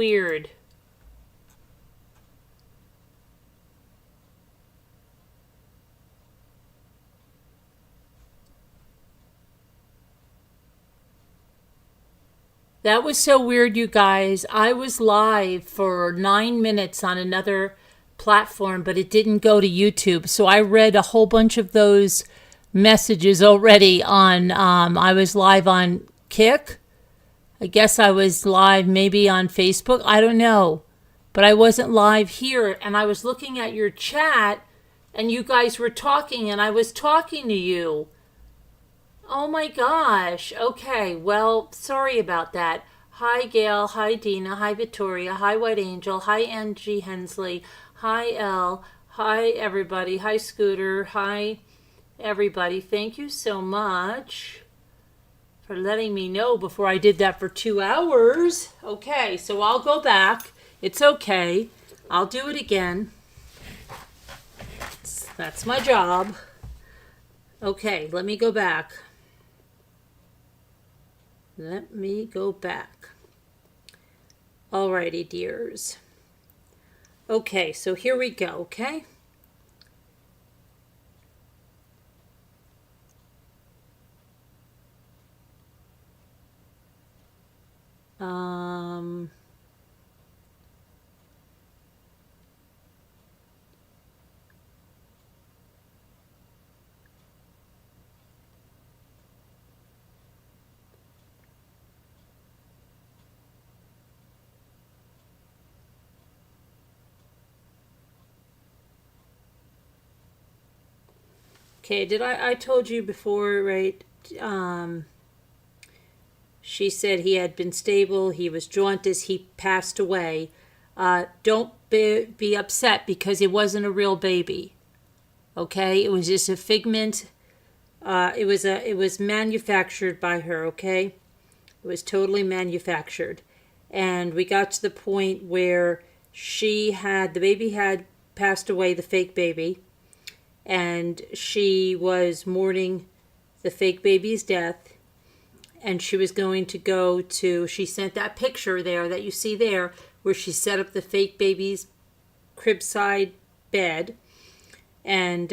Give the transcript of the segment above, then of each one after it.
weird. That was so weird, you guys. I was live for 9 minutes on another platform, but it didn't go to YouTube. So I read a whole bunch of those messages already on, I was live on Kick. I guess I was live maybe on Facebook. I don't know. But I wasn't live here. And I was looking at your chat and you guys were talking and I was talking to you. Oh my gosh. Okay. Well, sorry about that. Hi, Gail. Hi, Dina. Hi, Victoria. Hi, White Angel. Hi, Angie Hensley. Hi, Elle. Hi, everybody. Hi, Scooter. Hi, everybody. Thank you so much for letting me know before I did that for 2 hours. Okay. So I'll go back. It's okay. I'll do it again. That's my job. Okay. Let me go back. Let me go back. Alrighty, dears. Okay, so here we go, okay? Okay, I told you before, right? She said he had been stable, he was jaundice, he passed away. Don't be upset because it wasn't a real baby. Okay, it was just a figment. It was manufactured by her. Okay, it was totally manufactured, and we got to the point where the baby had passed away, the fake baby, and she was mourning the fake baby's death, and she was going to she sent that picture there that you see there where she set up the fake baby's cribside bed, and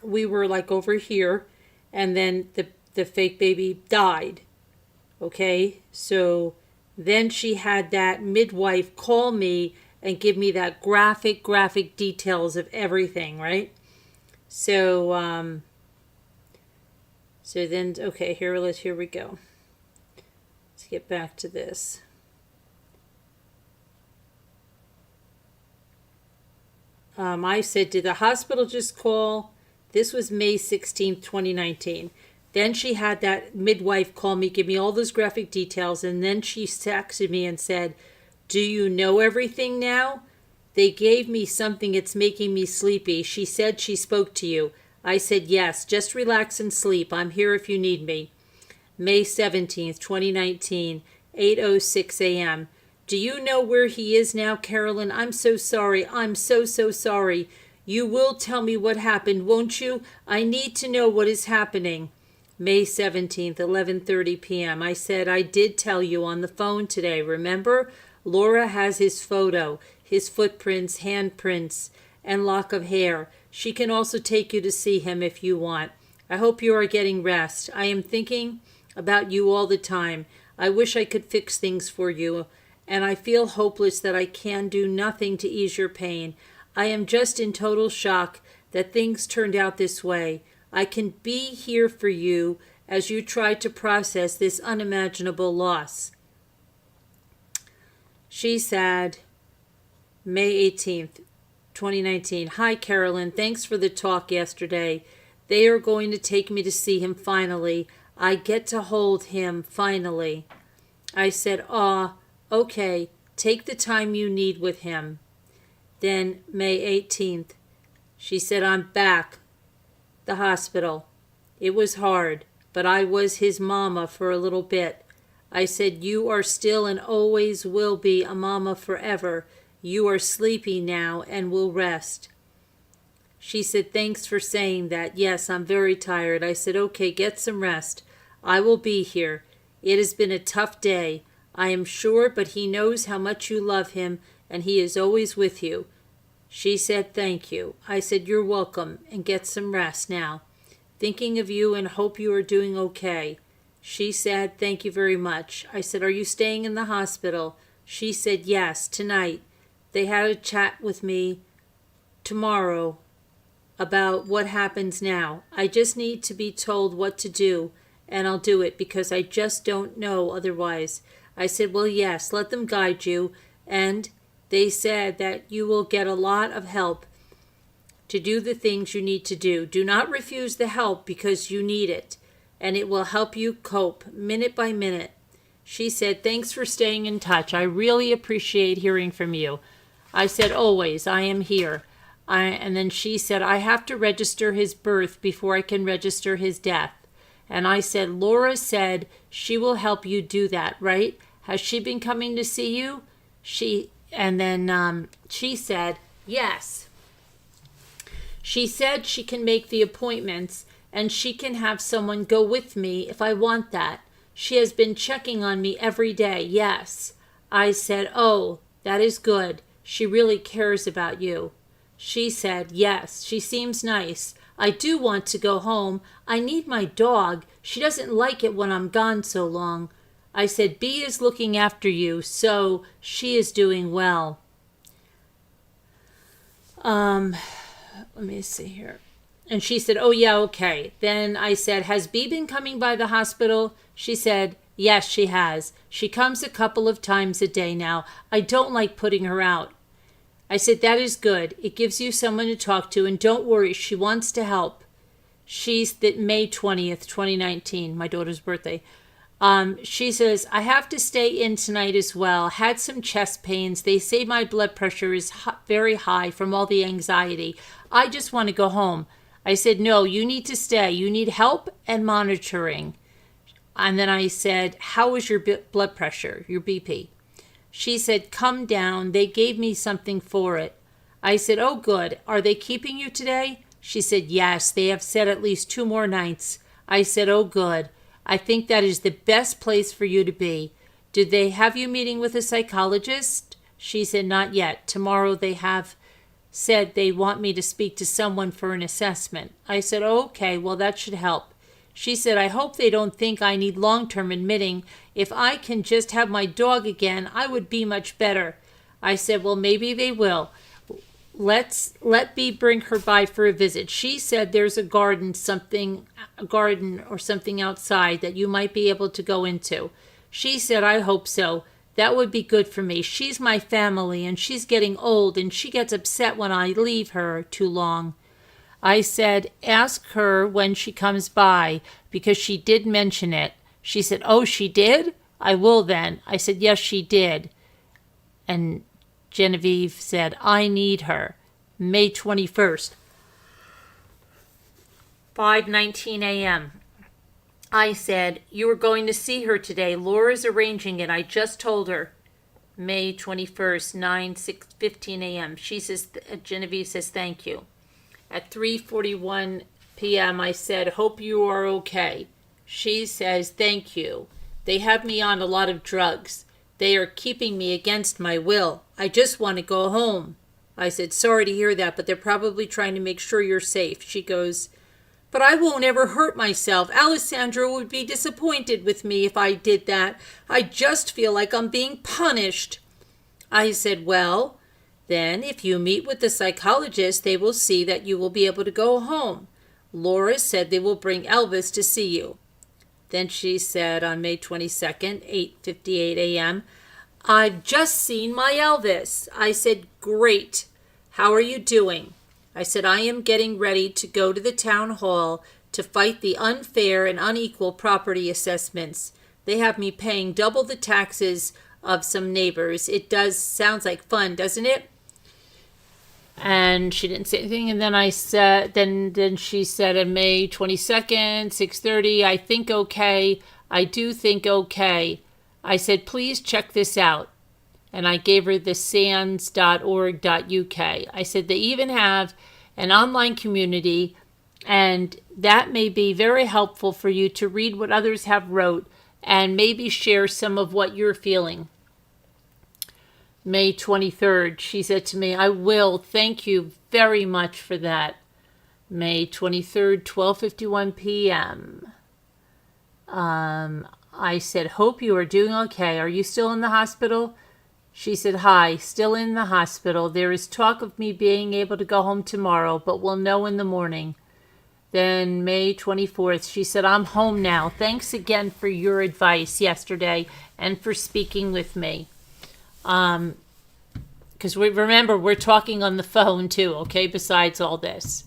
we were like over here, and then the fake baby died. Okay, so then she had that midwife call me and give me that graphic details of everything, right? So then, okay, here we go. Let's get back to this. I said, did the hospital just call? This was May 16th, 2019. Then she had that midwife call me, give me all those graphic details, and then she texted me and said, do you know everything now? They gave me something, it's making me sleepy. She said she spoke to you. I said, yes, just relax and sleep. I'm here if you need me. May 17th, 2019, 8:06 a.m. Do you know where he is now, Carolyn? I'm so sorry. I'm so sorry. You will tell me what happened, won't you? I need to know what is happening. May 17th, 11:30 p.m. I said, I did tell you on the phone today, remember? Laura has his photo, his footprints, handprints, and lock of hair. She can also take you to see him if you want. I hope you are getting rest. I am thinking about you all the time. I wish I could fix things for you, and I feel hopeless that I can do nothing to ease your pain. I am just in total shock that things turned out this way. I can be here for you as you try to process this unimaginable loss. She said, May 18th, 2019. Hi, Carolyn. Thanks for the talk yesterday. They are going to take me to see him finally. I get to hold him finally. I said, okay. Take the time you need with him. Then May 18th, she said, I'm back. The hospital. It was hard, but I was his mama for a little bit. I said, you are still and always will be a mama forever. You are sleepy now and will rest. She said, thanks for saying that. Yes, I'm very tired. I said, okay, get some rest. I will be here. It has been a tough day. I am sure, but he knows how much you love him, and he is always with you. She said, thank you. I said, you're welcome, and get some rest now. Thinking of you and hope you are doing okay. She said, thank you very much. I said, are you staying in the hospital? She said, yes, tonight. They had a chat with me tomorrow about what happens now. I just need to be told what to do, and I'll do it because I just don't know otherwise. I said, well, yes, let them guide you. And they said that you will get a lot of help to do the things you need to do. Do not refuse the help because you need it, and it will help you cope minute by minute. She said, thanks for staying in touch. I really appreciate hearing from you. I said, always, I am here. And then she said, I have to register his birth before I can register his death. And I said, Laura said she will help you do that, right? Has she been coming to see you? She said, yes. She said she can make the appointments and she can have someone go with me if I want that. She has been checking on me every day, yes. I said, oh, that is good. She really cares about you. She said, yes, she seems nice. I do want to go home. I need my dog. She doesn't like it when I'm gone so long. I said, B is looking after you, so she is doing well. Let me see here. And she said, oh, yeah, okay. Then I said, has B been coming by the hospital? She said, yes, she has. She comes a couple of times a day now. I don't like putting her out. I said, that is good. It gives you someone to talk to, and don't worry, she wants to help. She's May 20th, 2019, my daughter's birthday. She says, I have to stay in tonight as well. Had some chest pains. They say my blood pressure is very high from all the anxiety. I just want to go home. I said, no, you need to stay. You need help and monitoring. And then I said, how is your blood pressure, your BP? She said, come down. They gave me something for it. I said, oh, good. Are they keeping you today? She said, yes, they have said at least 2 more nights. I said, oh, good. I think that is the best place for you to be. Did they have you meeting with a psychologist? She said, not yet. Tomorrow they have said they want me to speak to someone for an assessment. I said, oh, okay, well, that should help. She said, I hope they don't think I need long-term admitting. If I can just have my dog again, I would be much better. I said, well, maybe they will. Let B bring her by for a visit. She said there's a garden or something outside that you might be able to go into. She said, I hope so. That would be good for me. She's my family, and she's getting old, and she gets upset when I leave her too long. I said, ask her when she comes by, because she did mention it. She said, oh, she did? I will then. I said, yes, she did. And Genevieve said, I need her. May 21st, 5:19 a.m. I said, you are going to see her today. Laura's arranging it. I just told her. May 21st, 9:15 a.m. She says, Genevieve says, thank you. At 3:41 p.m., I said, hope you are okay. She says, thank you. They have me on a lot of drugs. They are keeping me against my will. I just want to go home. I said, sorry to hear that, but they're probably trying to make sure you're safe. She goes, but I won't ever hurt myself. Alessandro would be disappointed with me if I did that. I just feel like I'm being punished. I said, well, then if you meet with the psychologist, they will see that you will be able to go home. Laura said they will bring Elvis to see you. Then she said on May 22nd, 8:58 a.m., I've just seen my Elvis. I said, great. How are you doing? I said, I am getting ready to go to the town hall to fight the unfair and unequal property assessments. They have me paying double the taxes of some neighbors. It sounds like fun, doesn't it? And she didn't say anything. And then I said, then she said on May 22nd, 6:30, I think okay. I do think okay. I said, please check this out. And I gave her the sands.org.uk. I said, they even have an online community, and that may be very helpful for you to read what others have wrote. and maybe share some of what you're feeling. May 23rd, she said to me, I will. Thank you very much for that. May 23rd, 12:51 p.m. I said, hope you are doing okay. Are you still in the hospital? She said, hi, still in the hospital. There is talk of me being able to go home tomorrow, but we'll know in the morning. Then May 24th, she said, I'm home now. Thanks again for your advice yesterday and for speaking with me. Because remember, we're talking on the phone too, okay, besides all this.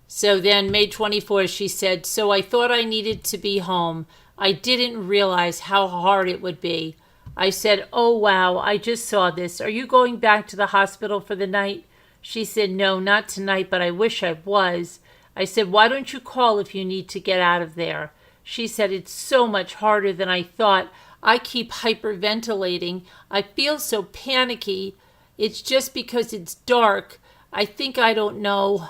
So then May 24th, she said, so I thought I needed to be home. I didn't realize how hard it would be. I said, oh, wow, I just saw this. Are you going back to the hospital for the night? She said, no, not tonight, but I wish I was. I said, why don't you call if you need to get out of there? She said, it's so much harder than I thought. I keep hyperventilating. I feel so panicky. It's just because it's dark. I think I don't know.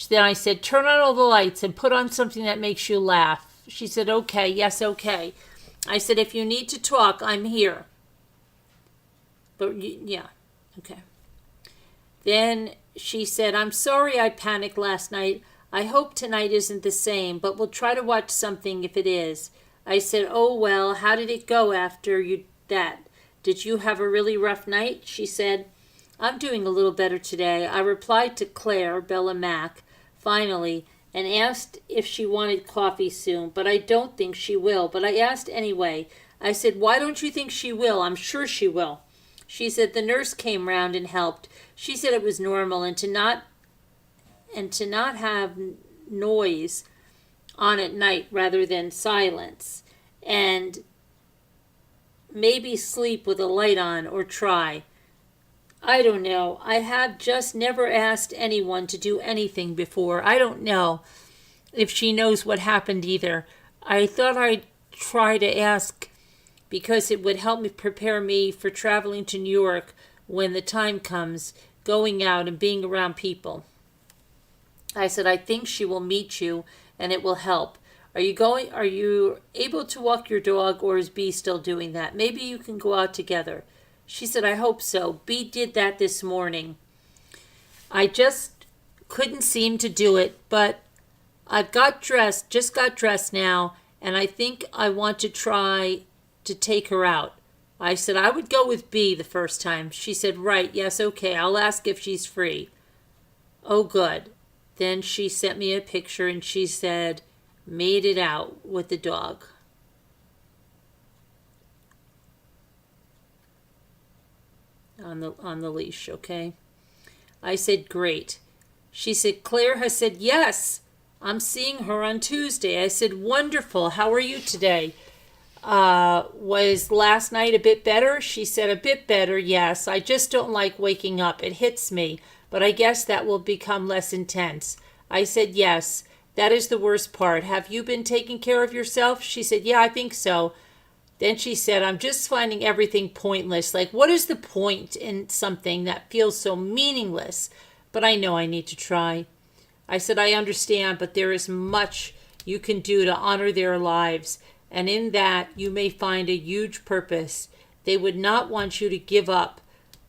Then I said, turn on all the lights and put on something that makes you laugh. She said, okay, yes, okay. I said, if you need to talk, I'm here. But yeah, okay. Then she said, I'm sorry I panicked last night. I hope tonight isn't the same, but we'll try to watch something if it is. I said, oh, well, how did it go after that? Did you have a really rough night? She said, I'm doing a little better today. I replied to Claire, Bella Mack, finally, and asked if she wanted coffee soon, but I don't think she will. But I asked anyway. I said, why don't you think she will? I'm sure she will. She said the nurse came round and helped. She said it was normal and to not have noise on at night rather than silence, and maybe sleep with a light on or try. I don't know. I have just never asked anyone to do anything before. I don't know if she knows what happened either. I thought I'd try to ask because it would help me prepare me for traveling to New York when the time comes, going out and being around people. I said, I think she will meet you and it will help. Are you able to walk your dog, or is B still doing that? Maybe you can go out together. She said, I hope so. B did that this morning. I just couldn't seem to do it, but I've just got dressed now, and I think I want to try to take her out. I said, I would go with B the first time. She said, right, yes, okay, I'll ask if she's free. Oh, good. Then she sent me a picture, and she said, made it out with the dog. On the leash, okay? I said, great. She said, Claire has said, yes, I'm seeing her on Tuesday. I said, wonderful. How are you today? Was last night a bit better? She said, a bit better, yes. I just don't like waking up. It hits me, but I guess that will become less intense. I said, yes, that is the worst part. Have you been taking care of yourself? She said, yeah, I think so. Then she said, I'm just finding everything pointless. Like, what is the point in something that feels so meaningless? But I know I need to try. I said, I understand, but there is much you can do to honor their lives. And in that, you may find a huge purpose. They would not want you to give up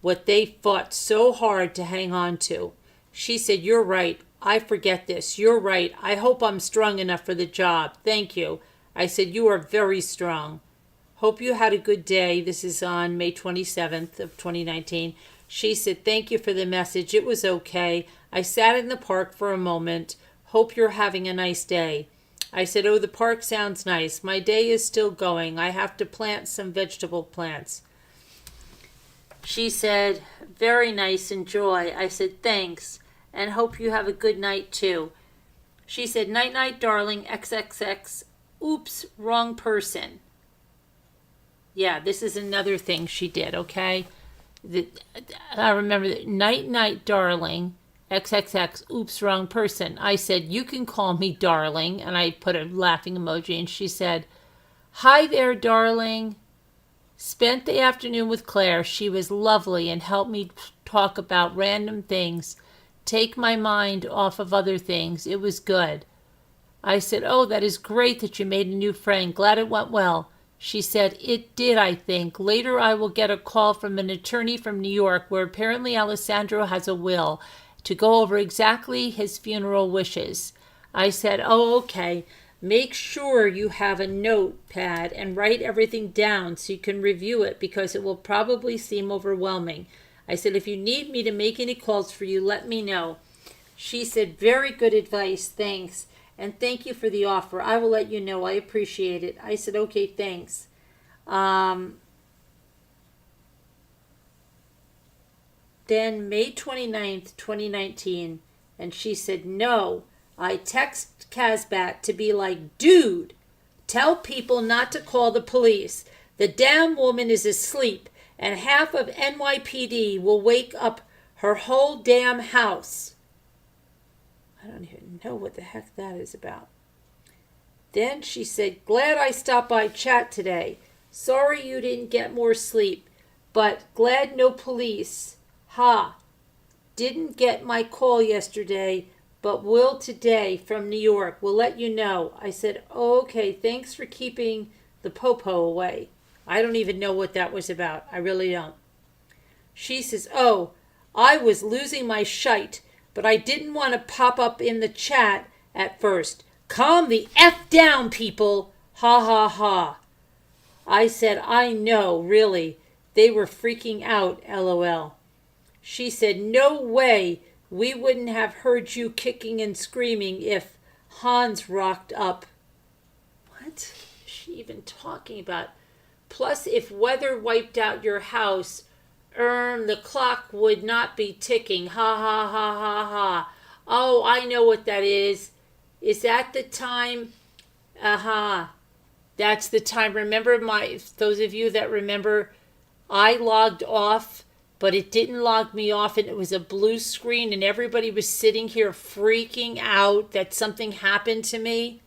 what they fought so hard to hang on to. She said, you're right. I forget this. You're right. I hope I'm strong enough for the job. Thank you. I said, you are very strong. Hope you had a good day. This is on May 27th of 2019. She said, thank you for the message. It was okay. I sat in the park for a moment. Hope you're having a nice day. I said, oh, the park sounds nice. My day is still going. I have to plant some vegetable plants. She said, very nice. Enjoy. I said, thanks. And hope you have a good night too. She said, night night, darling, XXX. Oops, wrong person. Yeah, this is another thing she did, okay? I remember that. Night, night, darling, XXX, oops, wrong person. I said, you can call me darling, and I put a laughing emoji, and she said, hi there, darling. Spent the afternoon with Claire. She was lovely and helped me talk about random things, take my mind off of other things. It was good. I said, oh, that is great that you made a new friend. Glad it went well. She said, it did, I think. Later I will get a call from an attorney from New York where apparently Alessandro has a will to go over exactly his funeral wishes. I said, oh, okay. Make sure you have a notepad and write everything down so you can review it because it will probably seem overwhelming. I said, if you need me to make any calls for you, let me know. She said, very good advice, thanks. And thank you for the offer. I will let you know. I appreciate it. I said, okay, thanks. Then May 29th, 2019, and she said, no, I text Casbat to be like, dude, tell people not to call the police. The damn woman is asleep, and half of NYPD will wake up her whole damn house. I don't even know what the heck that is about. Then she said, glad I stopped by chat today. Sorry you didn't get more sleep, but glad no police. Ha. Didn't get my call yesterday, but will today from New York. We'll let you know. I said, okay, thanks for keeping the popo away. I don't even know what that was about. I really don't. She says, oh, I was losing my shite, but I didn't want to pop up in the chat at first. Calm the F down, people. Ha ha ha. I said, I know, really. They were freaking out, LOL. She said, no way. We wouldn't have heard you kicking and screaming if Hans rocked up. What is she even talking about? Plus, if weather wiped out your house, the clock would not be ticking. Ha ha ha ha ha. Oh, I know what that is. Is that the time? Aha. That's the time. Remember those of you that remember, I logged off, but it didn't log me off, and it was a blue screen, and everybody was sitting here freaking out that something happened to me.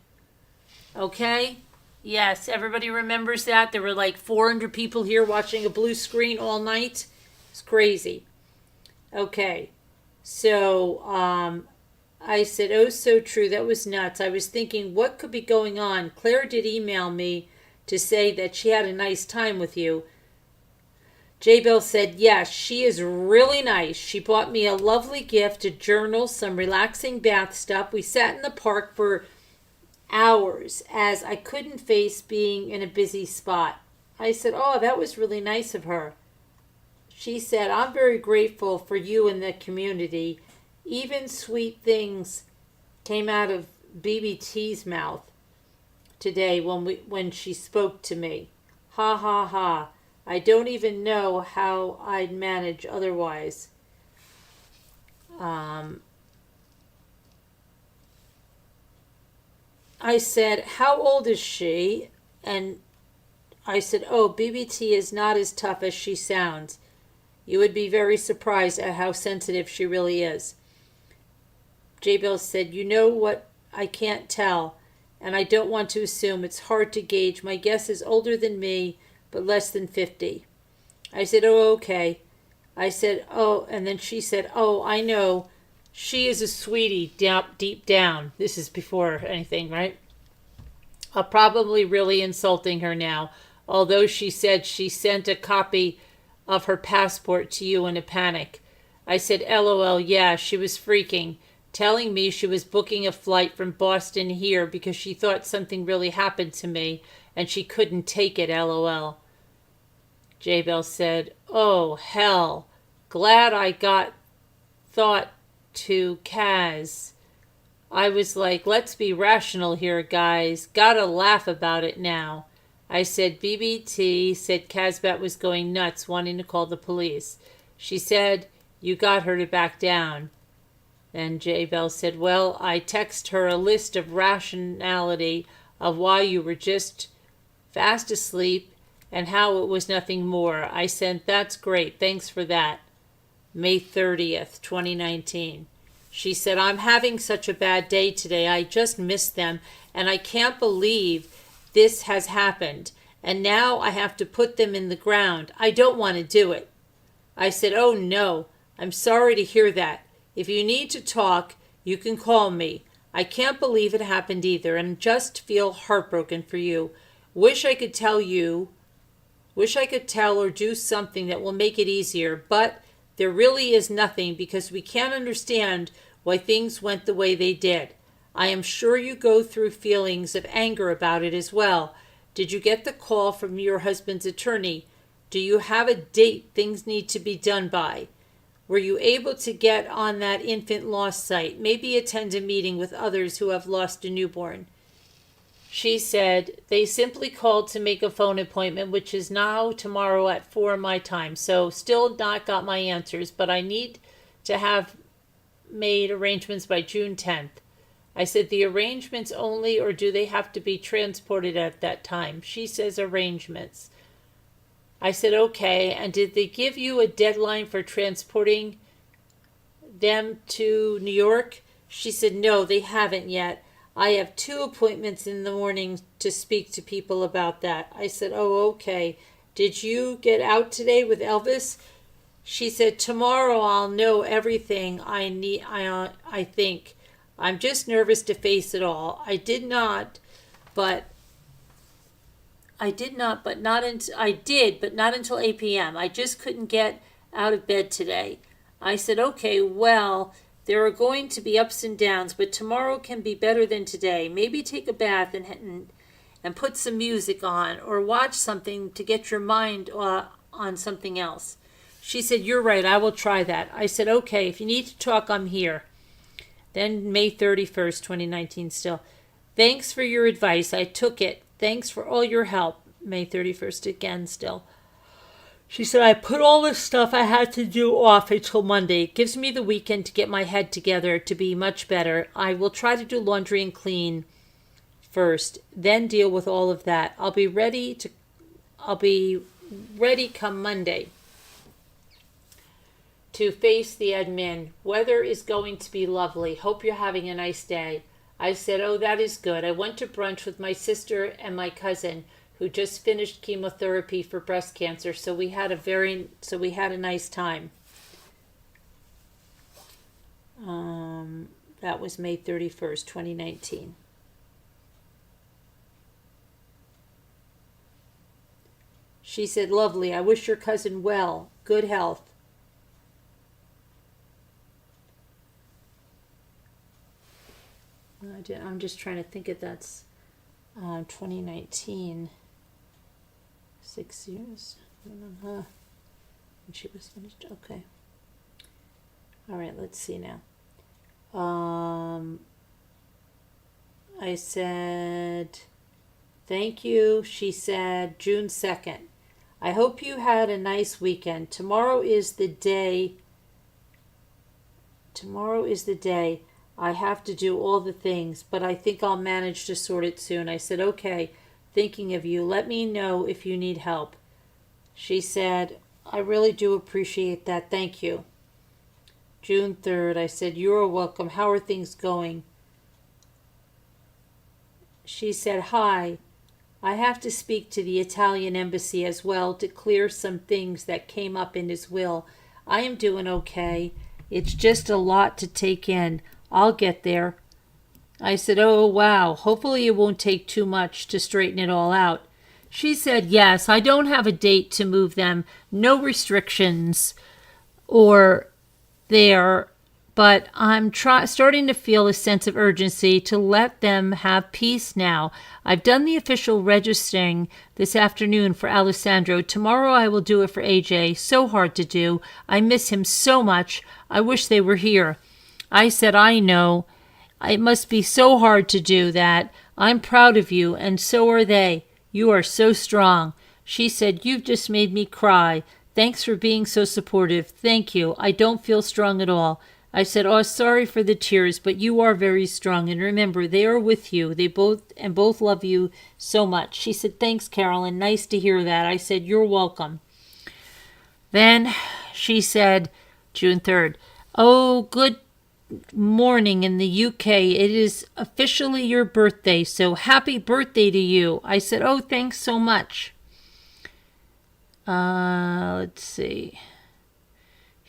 Okay? Yes, everybody remembers that. There were like 400 people here watching a blue screen all night. It's crazy. Okay. So, I said, oh, so true. That was nuts. I was thinking, what could be going on? Claire did email me to say that she had a nice time with you. Jaybells said, yes, she is really nice. She bought me a lovely gift, a journal, some relaxing bath stuff. We sat in the park for hours as I couldn't face being in a busy spot. I said, oh, that was really nice of her. She said, I'm very grateful for you and the community. Even sweet things came out of BBT's mouth today when she spoke to me. Ha ha ha. I don't even know how I'd manage otherwise. I said, how old is she? And I said, oh, BBT is not as tough as she sounds. You would be very surprised at how sensitive she really is. Jaybells said, you know what? I can't tell, and I don't want to assume. It's hard to gauge. My guess is older than me, but less than 50. I said, oh, okay. I said, oh, and then she said, oh, I know. She is a sweetie deep down. This is before anything, right? I'm probably really insulting her now, although she said she sent a copy of her passport to you in a panic. I said, LOL, yeah, she was freaking, telling me she was booking a flight from Boston here because she thought something really happened to me and she couldn't take it, LOL. Jaybells said, oh, hell, glad I got thought to Kaz. I was like, let's be rational here, guys. Gotta laugh about it now. I said, BBT said Kazbat was going nuts, wanting to call the police. She said, you got her to back down. Then Jaybells said, well, I text her a list of rationality of why you were just fast asleep and how it was nothing more. I said, that's great. Thanks for that. May 30th, 2019. She said, I'm having such a bad day today. I just missed them, and I can't believe this has happened. And now I have to put them in the ground. I don't want to do it. I said, oh, no. I'm sorry to hear that. If you need to talk, you can call me. I can't believe it happened either and just feel heartbroken for you. Wish I could tell or do something that will make it easier, but there really is nothing because we can't understand why things went the way they did. I am sure you go through feelings of anger about it as well. Did you get the call from your husband's attorney? Do you have a date things need to be done by? Were you able to get on that infant loss site? Maybe attend a meeting with others who have lost a newborn. She said, they simply called to make a phone appointment, which is now tomorrow at 4 my time. So still not got my answers, but I need to have made arrangements by June 10th. I said, the arrangements only, or do they have to be transported at that time? She says arrangements. I said, okay. And did they give you a deadline for transporting them to New York? She said, no, they haven't yet. I have 2 appointments in the morning to speak to people about that. I said, oh, okay. Did you get out today with Elvis? She said, tomorrow I'll know everything I need. I think. I'm just nervous to face it all. I did, but not until 8 p.m. I just couldn't get out of bed today. I said, okay, well, there are going to be ups and downs, but tomorrow can be better than today. Maybe take a bath and put some music on or watch something to get your mind on something else. She said, you're right, I will try that. I said, okay, if you need to talk, I'm here. Then May 31st, 2019 still. Thanks for your advice. I took it. Thanks for all your help. May 31st again still. She said, I put all the stuff I had to do off until Monday. It gives me the weekend to get my head together to be much better. I will try to do laundry and clean first, then deal with all of that. I'll be ready come Monday to face the admin. Weather is going to be lovely. Hope you're having a nice day. I said, oh, that is good. I went to brunch with my sister and my cousin who just finished chemotherapy for breast cancer. So we had a nice time. That was May 31st, 2019. She said, lovely. I wish your cousin well. Good health. I'm just trying to think if that's 2019. 6 years. When she was finished. Okay. All right, let's see now. I said, thank you. She said, June 2nd. I hope you had a nice weekend. Tomorrow is the day. I have to do all the things, but I think I'll manage to sort it soon. I said, okay, thinking of you. Let me know if you need help. She said, I really do appreciate that. Thank you. June 3rd, I said, you're welcome. How are things going? She said, hi. I have to speak to the Italian embassy as well to clear some things that came up in his will. I am doing okay. It's just a lot to take in. I'll get there. I said, oh, wow. Hopefully it won't take too much to straighten it all out. She said, yes, I don't have a date to move them. No restrictions or there, but I'm starting to feel a sense of urgency to let them have peace now. I've done the official registering this afternoon for Alessandro. Tomorrow I will do it for AJ. So hard to do. I miss him so much. I wish they were here. I said, I know. It must be so hard to do that. I'm proud of you, and so are they. You are so strong. She said, you've just made me cry. Thanks for being so supportive. Thank you. I don't feel strong at all. I said, oh, sorry for the tears, but you are very strong. And remember, they are with you. They both love you so much. She said, thanks, Carolyn. Nice to hear that. I said, you're welcome. Then she said, June 3rd, oh, good morning in the UK. It is officially your birthday, so happy birthday to you. I said, oh, thanks so much. Let's see.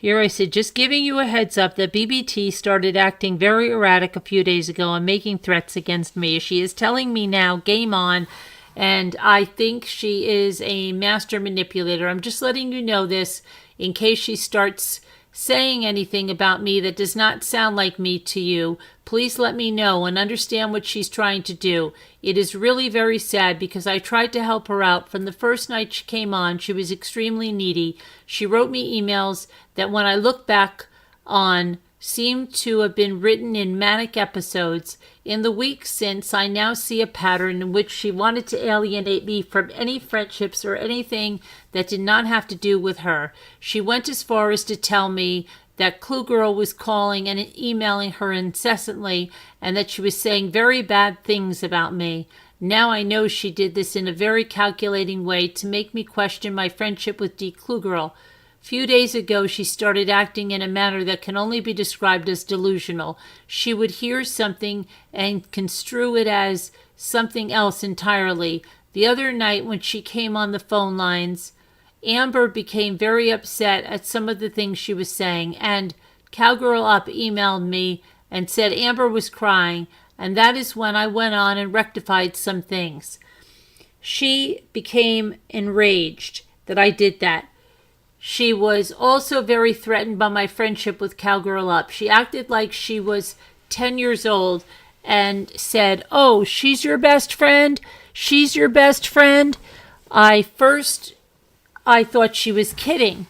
Here I said, just giving you a heads up that BBT started acting very erratic a few days ago and making threats against me. She is telling me now, game on, and I think she is a master manipulator. I'm just letting you know this in case she starts saying anything about me that does not sound like me to you. Please let me know and understand what she's trying to do. It is really very sad because I tried to help her out. From the first night she came on, she was extremely needy. She wrote me emails that when I look back on seemed to have been written in manic episodes. In the weeks since, I now see a pattern in which she wanted to alienate me from any friendships or anything that did not have to do with her. She went as far as to tell me that Clue Girl was calling and emailing her incessantly and that she was saying very bad things about me. Now I know she did this in a very calculating way to make me question my friendship with D. Clue Girl. Few days ago, she started acting in a manner that can only be described as delusional. She would hear something and construe it as something else entirely. The other night when she came on the phone lines, Amber became very upset at some of the things she was saying, and Cowgirl Up emailed me and said Amber was crying, and that is when I went on and rectified some things. She became enraged that I did that. She was also very threatened by my friendship with Cowgirl Up. She acted like she was 10 years old and said, "Oh, she's your best friend? She's your best friend?" I thought she was kidding,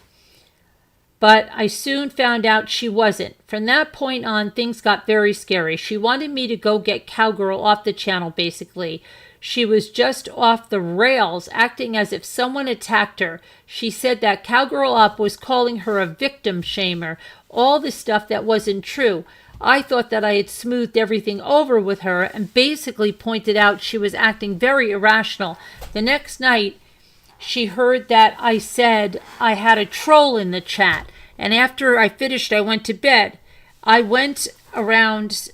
but I soon found out she wasn't. From that point on, things got very scary. She wanted me to go get Cowgirl off the channel, basically. She was just off the rails, acting as if someone attacked her. She said that Cowgirl Up was calling her a victim shamer, all the stuff that wasn't true. I thought that I had smoothed everything over with her and basically pointed out she was acting very irrational. The next night, she heard that I said I had a troll in the chat, and after I finished, I went to bed. I went around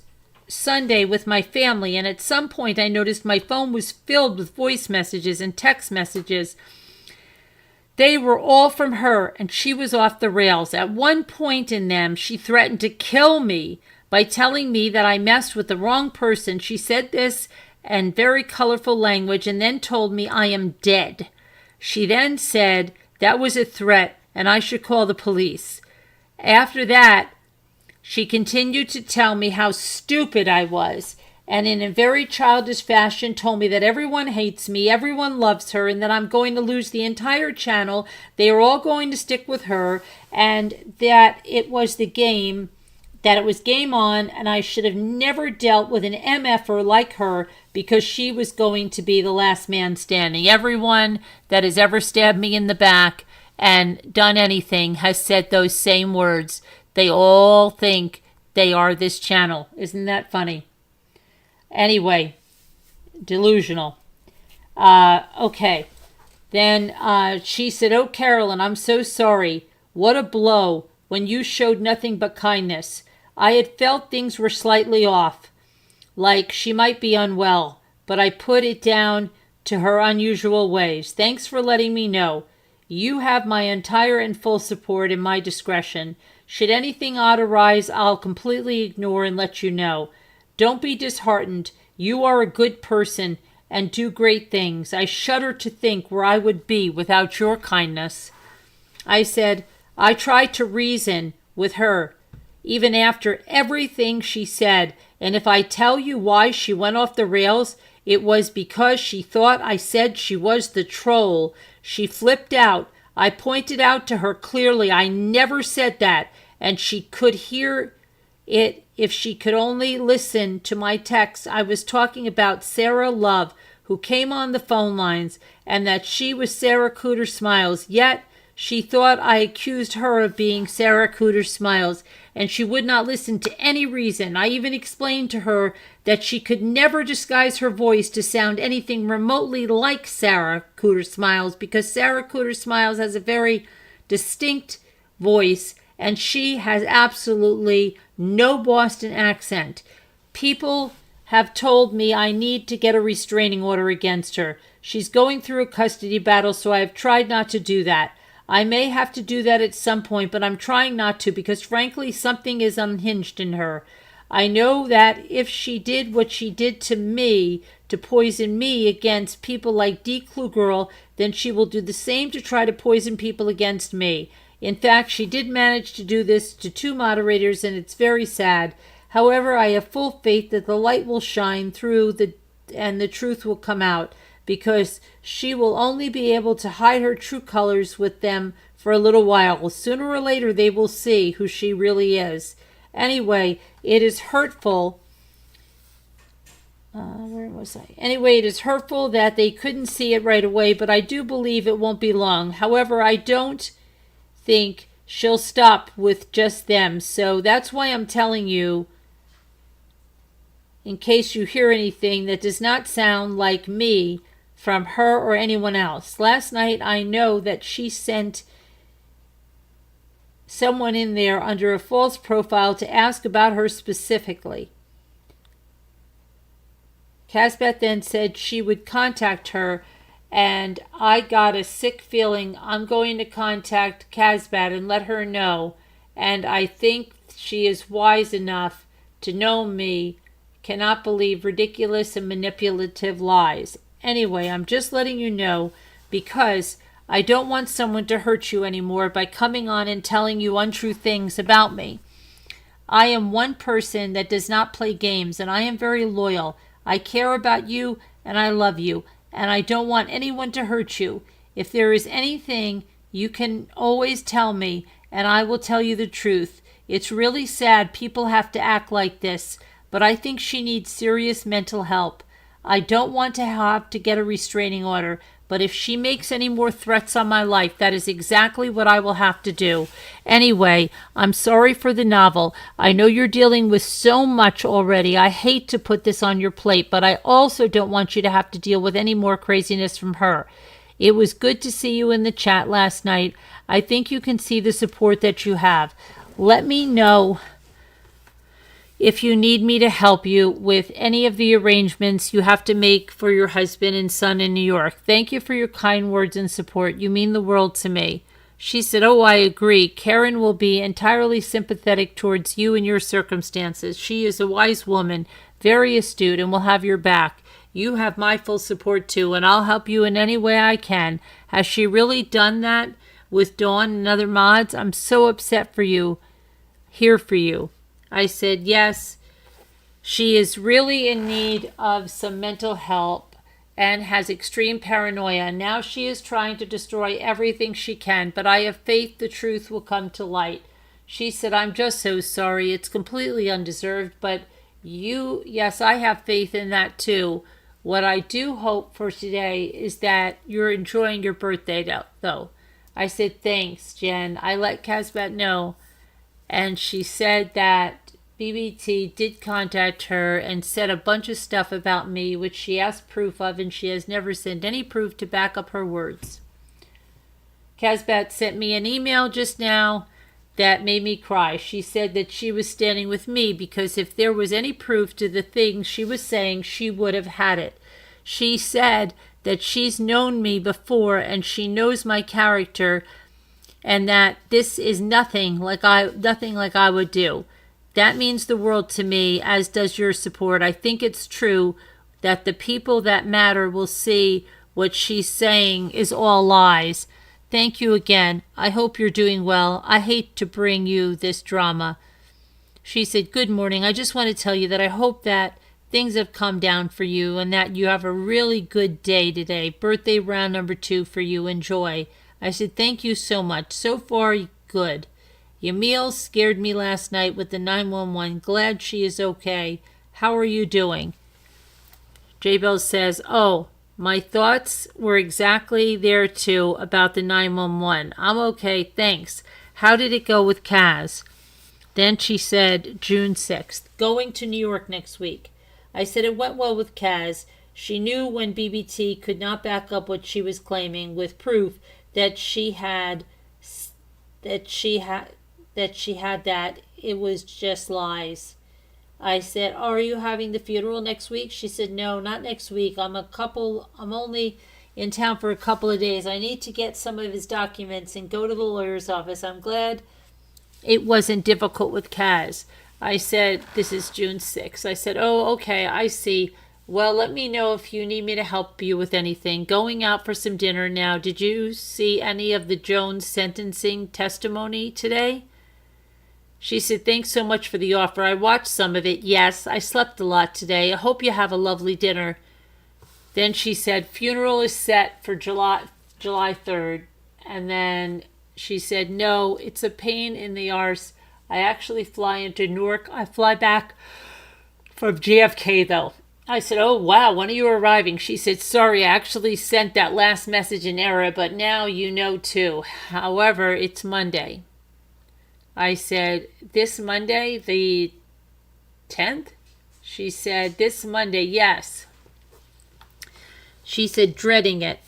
Sunday with my family, and at some point I noticed my phone was filled with voice messages and text messages. They were all from her, and she was off the rails. At one point in them, she threatened to kill me by telling me that I messed with the wrong person. She said this in very colorful language and then told me I am dead. She then said that was a threat and I should call the police. After that, she continued to tell me how stupid I was, and in a very childish fashion told me that everyone hates me, everyone loves her, and that I'm going to lose the entire channel. They are all going to stick with her, and that it was the game, that it was game on, and I should have never dealt with an MFer like her because she was going to be the last man standing. Everyone that has ever stabbed me in the back and done anything has said those same words. They all think they are this channel. Isn't that funny? Anyway, delusional. Okay. Then she said, "Oh, Carolyn, I'm so sorry. What a blow when you showed nothing but kindness. I had felt things were slightly off, like she might be unwell, but I put it down to her unusual ways. Thanks for letting me know. You have my entire and full support and my discretion. Should anything odd arise, I'll completely ignore and let you know. Don't be disheartened. You are a good person and do great things. I shudder to think where I would be without your kindness." I said, I tried to reason with her, even after everything she said, and if I tell you why she went off the rails, it was because she thought I said she was the troll. She flipped out. I pointed out to her clearly I never said that, and she could hear it if she could only listen to my texts. I was talking about Sarah Love, who came on the phone lines, and that she was Sarah Cooter Smiles, yet she thought I accused her of being Sarah Cooter Smiles, and she would not listen to any reason. I even explained to her that she could never disguise her voice to sound anything remotely like Sarah Cooter Smiles, because Sarah Cooter Smiles has a very distinct voice, and she has absolutely no Boston accent. People have told me I need to get a restraining order against her. She's going through a custody battle, so I have tried not to do that. I may have to do that at some point, but I'm trying not to because frankly something is unhinged in her. I know that if she did what she did to me, to poison me against people like D. Clue Girl, then she will do the same to try to poison people against me. In fact, she did manage to do this to 2 moderators, and it's very sad. However, I have full faith that the light will shine through and the truth will come out, because she will only be able to hide her true colors with them for a little while. Sooner or later, they will see who she really is. Anyway, it is hurtful. Where was I? Anyway, it is hurtful that they couldn't see it right away, but I do believe it won't be long. However, I don't think she'll stop with just them. So that's why I'm telling you, in case you hear anything that does not sound like me from her or anyone else. Last night, I know that she sent someone in there under a false profile to ask about her specifically. Casbat then said she would contact her, and I got a sick feeling. I'm going to contact Casbat and let her know, and I think she is wise enough to know me cannot believe ridiculous and manipulative lies. Anyway, I'm just letting you know because I don't want someone to hurt you anymore by coming on and telling you untrue things about me. I am one person that does not play games, and I am very loyal. I care about you, and I love you, and I don't want anyone to hurt you. If there is anything, you can always tell me, and I will tell you the truth. It's really sad people have to act like this, but I think she needs serious mental help. I don't want to have to get a restraining order, but if she makes any more threats on my life, that is exactly what I will have to do. Anyway, I'm sorry for the novel. I know you're dealing with so much already. I hate to put this on your plate, but I also don't want you to have to deal with any more craziness from her. It was good to see you in the chat last night. I think you can see the support that you have. Let me know if you need me to help you with any of the arrangements you have to make for your husband and son in New York. Thank you for your kind words and support. You mean the world to me. She said, oh, I agree. Karen will be entirely sympathetic towards you and your circumstances. She is a wise woman, very astute, and will have your back. You have my full support too, and I'll help you in any way I can. Has she really done that with Dawn and other mods? I'm so upset for you. Here for you. I said, yes, she is really in need of some mental help and has extreme paranoia. Now she is trying to destroy everything she can, but I have faith the truth will come to light. She said, I'm just so sorry. It's completely undeserved, but yes, I have faith in that too. What I do hope for today is that you're enjoying your birthday, though. I said, thanks, Jen. I let Casbat know. And she said that BBT did contact her and said a bunch of stuff about me, which she asked proof of, and she has never sent any proof to back up her words. Casbat sent me an email just now that made me cry. She said that she was standing with me because if there was any proof to the things she was saying, she would have had it. She said that she's known me before and she knows my character, and that this is nothing like I would do. That means the world to me, as does your support. I think it's true that the people that matter will see what she's saying is all lies. Thank you again. I hope you're doing well. I hate to bring you this drama. She said, good morning. I just want to tell you that I hope that things have calmed down for you and that you have a really good day today. Birthday round number 2 for you. Enjoy. I said, thank you so much. So far, good. Yamil scared me last night with the 911. Glad she is okay. How are you doing? Jaybells says, oh, my thoughts were exactly there too about the 911. I'm okay, thanks. How did it go with Kaz? Then she said, June 6th, going to New York next week. I said it went well with Kaz. She knew when BBT could not back up what she was claiming with proof that she had that it was just lies. I said, are you having the funeral next week? She said, no, not next week. I'm only in town for a couple of days. I need to get some of his documents and go to the lawyer's office. I'm glad it wasn't difficult with Kaz. I said, this is June 6th. I said, oh, okay, I see. Well, let me know if you need me to help you with anything. Going out for some dinner now. Did you see any of the Jones sentencing testimony today? She said, thanks so much for the offer. I watched some of it. Yes, I slept a lot today. I hope you have a lovely dinner. Then she said, funeral is set for July 3rd. And then she said, no, it's a pain in the arse. I actually fly into Newark. I fly back from JFK, though. I said, oh, wow, when are you arriving? She said, sorry, I actually sent that last message in error, but now you know too. However, it's Monday. I said, this Monday, the 10th? She said, this Monday, yes. She said, dreading it,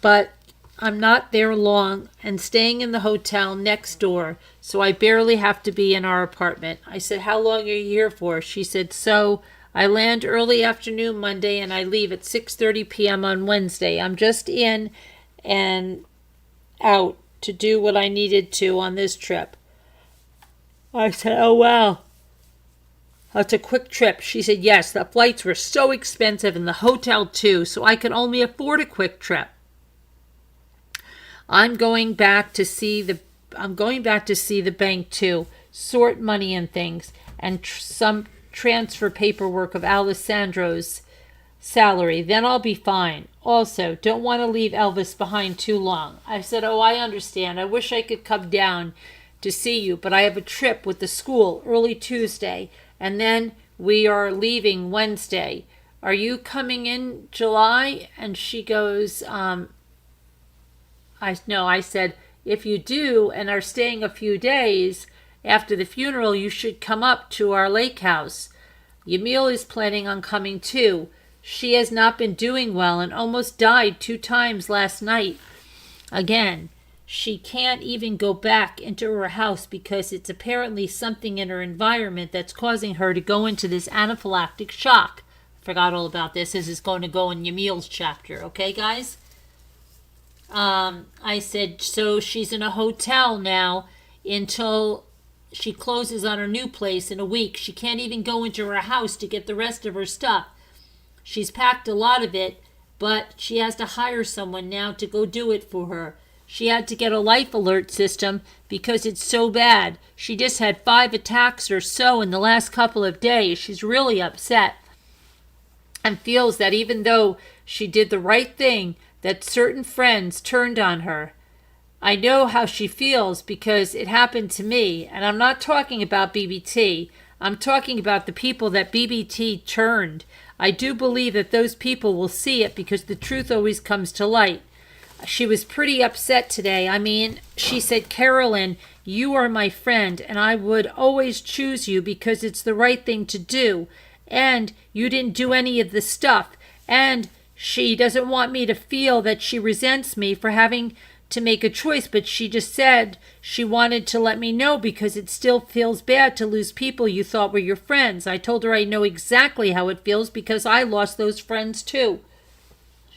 but I'm not there long and staying in the hotel next door, so I barely have to be in our apartment. I said, how long are you here for? She said, so I land early afternoon Monday and I leave at 6:30 p.m. on Wednesday. I'm just in and out to do what I needed to on this trip. I said, oh, wow. That's a quick trip. She said, yes, the flights were so expensive and the hotel too, so I could only afford a quick trip. I'm going back to see the bank too, sort money and things, and some transfer paperwork of Alessandro's salary. Then I'll be fine. Also, don't want to leave Elvis behind too long. I said, oh, I understand. I wish I could come down to see you, but I have a trip with the school early Tuesday, and then we are leaving Wednesday. Are you coming in July? And she goes, I said, if you do and are staying a few days after the funeral, you should come up to our lake house. Yamil is planning on coming too. She has not been doing well and almost died 2 times last night. Again, she can't even go back into her house because it's apparently something in her environment that's causing her to go into this anaphylactic shock. Forgot all about this. This is going to go in Yamil's chapter. Okay, guys? I said, so she's in a hotel now until she closes on her new place in a week. She can't even go into her house to get the rest of her stuff. She's packed a lot of it, but she has to hire someone now to go do it for her. She had to get a life alert system because it's so bad. She just had 5 attacks or so in the last couple of days. She's really upset and feels that even though she did the right thing, that certain friends turned on her. I know how she feels because it happened to me, and I'm not talking about BBT. I'm talking about the people that BBT turned. I do believe that those people will see it because the truth always comes to light. She was pretty upset today. I mean, she said, Carolyn, you are my friend, and I would always choose you because it's the right thing to do. And you didn't do any of the stuff. And she doesn't want me to feel that she resents me for having to make a choice, but she just said she wanted to let me know because it still feels bad to lose people you thought were your friends. I told her I know exactly how it feels because I lost those friends too.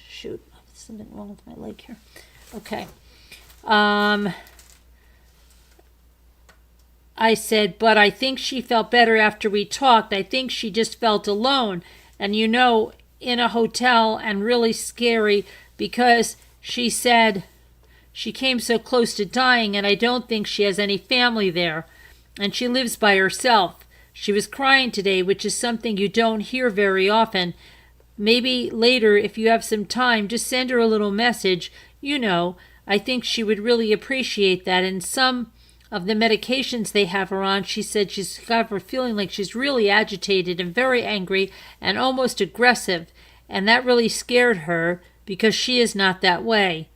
Shoot, there's something wrong with my leg here. Okay. I said, but I think she felt better after we talked. I think she just felt alone and, in a hotel and really scary because she said she came so close to dying and I don't think she has any family there and she lives by herself. She was crying today, which is something you don't hear very often. Maybe later, if you have some time, just send her a little message. I think she would really appreciate that. And some of the medications they have her on, she said she's got her feeling like she's really agitated and very angry and almost aggressive. And that really scared her because she is not that way.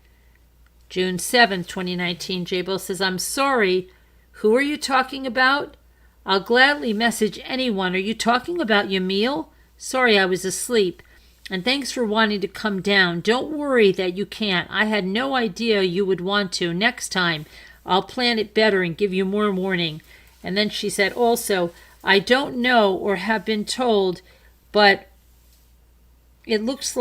June 7th, 2019, Jaybells says, I'm sorry. Who are you talking about? I'll gladly message anyone. Are you talking about Yamil? Sorry, I was asleep. And thanks for wanting to come down. Don't worry that you can't. I had no idea you would want to. Next time, I'll plan it better and give you more warning. And then she said, also, I don't know or have been told, but it looks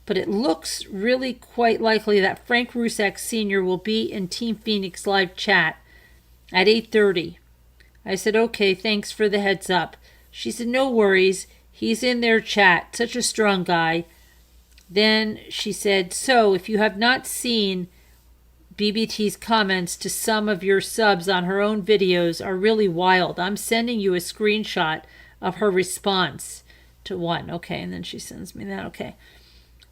but it looks really quite likely that Frank Rusak Sr. will be in Team Phoenix live chat at 8:30. I said, okay, thanks for the heads up. She said, no worries. He's in their chat. Such a strong guy. Then she said, so if you have not seen BBT's comments to some of your subs on her own videos are really wild. I'm sending you a screenshot of her response to one. Okay, and then she sends me that. Okay.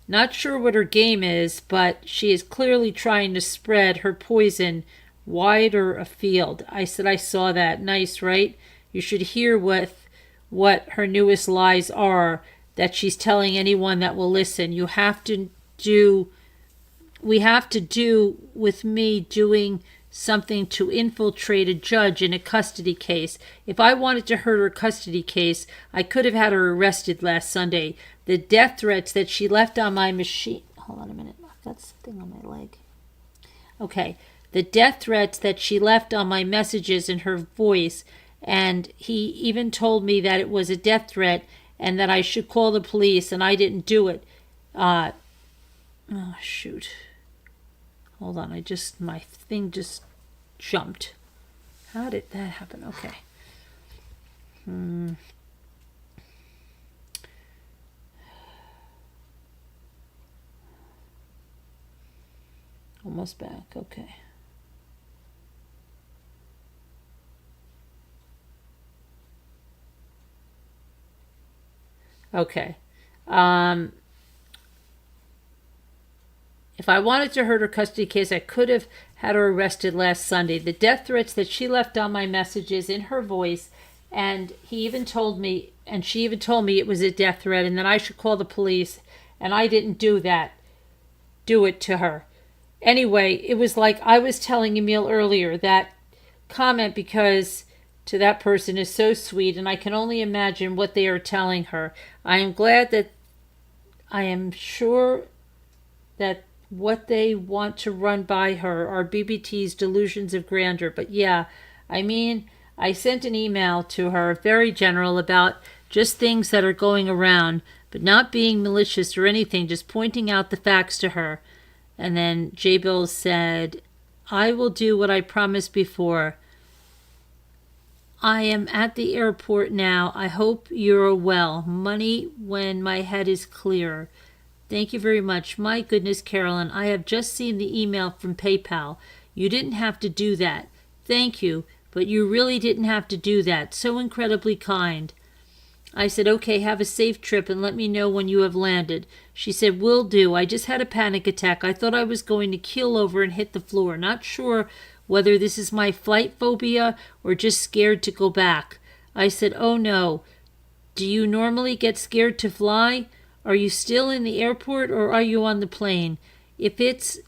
Not sure what her game is, but she is clearly trying to spread her poison wider afield. I said, I saw that. Nice, right? You should hear what her newest lies are that she's telling anyone that will listen. We have to do with me doing something to infiltrate a judge in a custody case. If I wanted to hurt her custody case, I could have had her arrested last Sunday. The death threats that she left on my machine. Hold on a minute. That's something on my leg. Okay. The death threats that she left on my messages in her voice, and he even told me that it was a death threat and that I should call the police, and I didn't do it. Oh, shoot. Hold on, my thing just jumped. How did that happen? Okay. Almost back, okay. Okay. If I wanted to hurt her custody case, I could have had her arrested last Sunday. The death threats that she left on my messages in her voice, and she even told me it was a death threat and that I should call the police, and I didn't do it to her. Anyway, it was like I was telling Emil earlier, that comment, because to that person is so sweet, and I can only imagine what they are telling her. I am sure that what they want to run by her are BBT's delusions of grandeur. But yeah, I mean, I sent an email to her, very general, about just things that are going around, but not being malicious or anything, just pointing out the facts to her. And then Jaybells said, I will do what I promised before. I am at the airport now. I hope you're well. Money when my head is clear. Thank you very much. My goodness, Carolyn, I have just seen the email from PayPal. You didn't have to do that. Thank you, but you really didn't have to do that. So incredibly kind. I said, okay, have a safe trip and let me know when you have landed. She said, will do. I just had a panic attack. I thought I was going to keel over and hit the floor. Not sure whether this is my flight phobia or just scared to go back. I said, oh no. Do you normally get scared to fly? Are you still in the airport or are you on the plane? If it's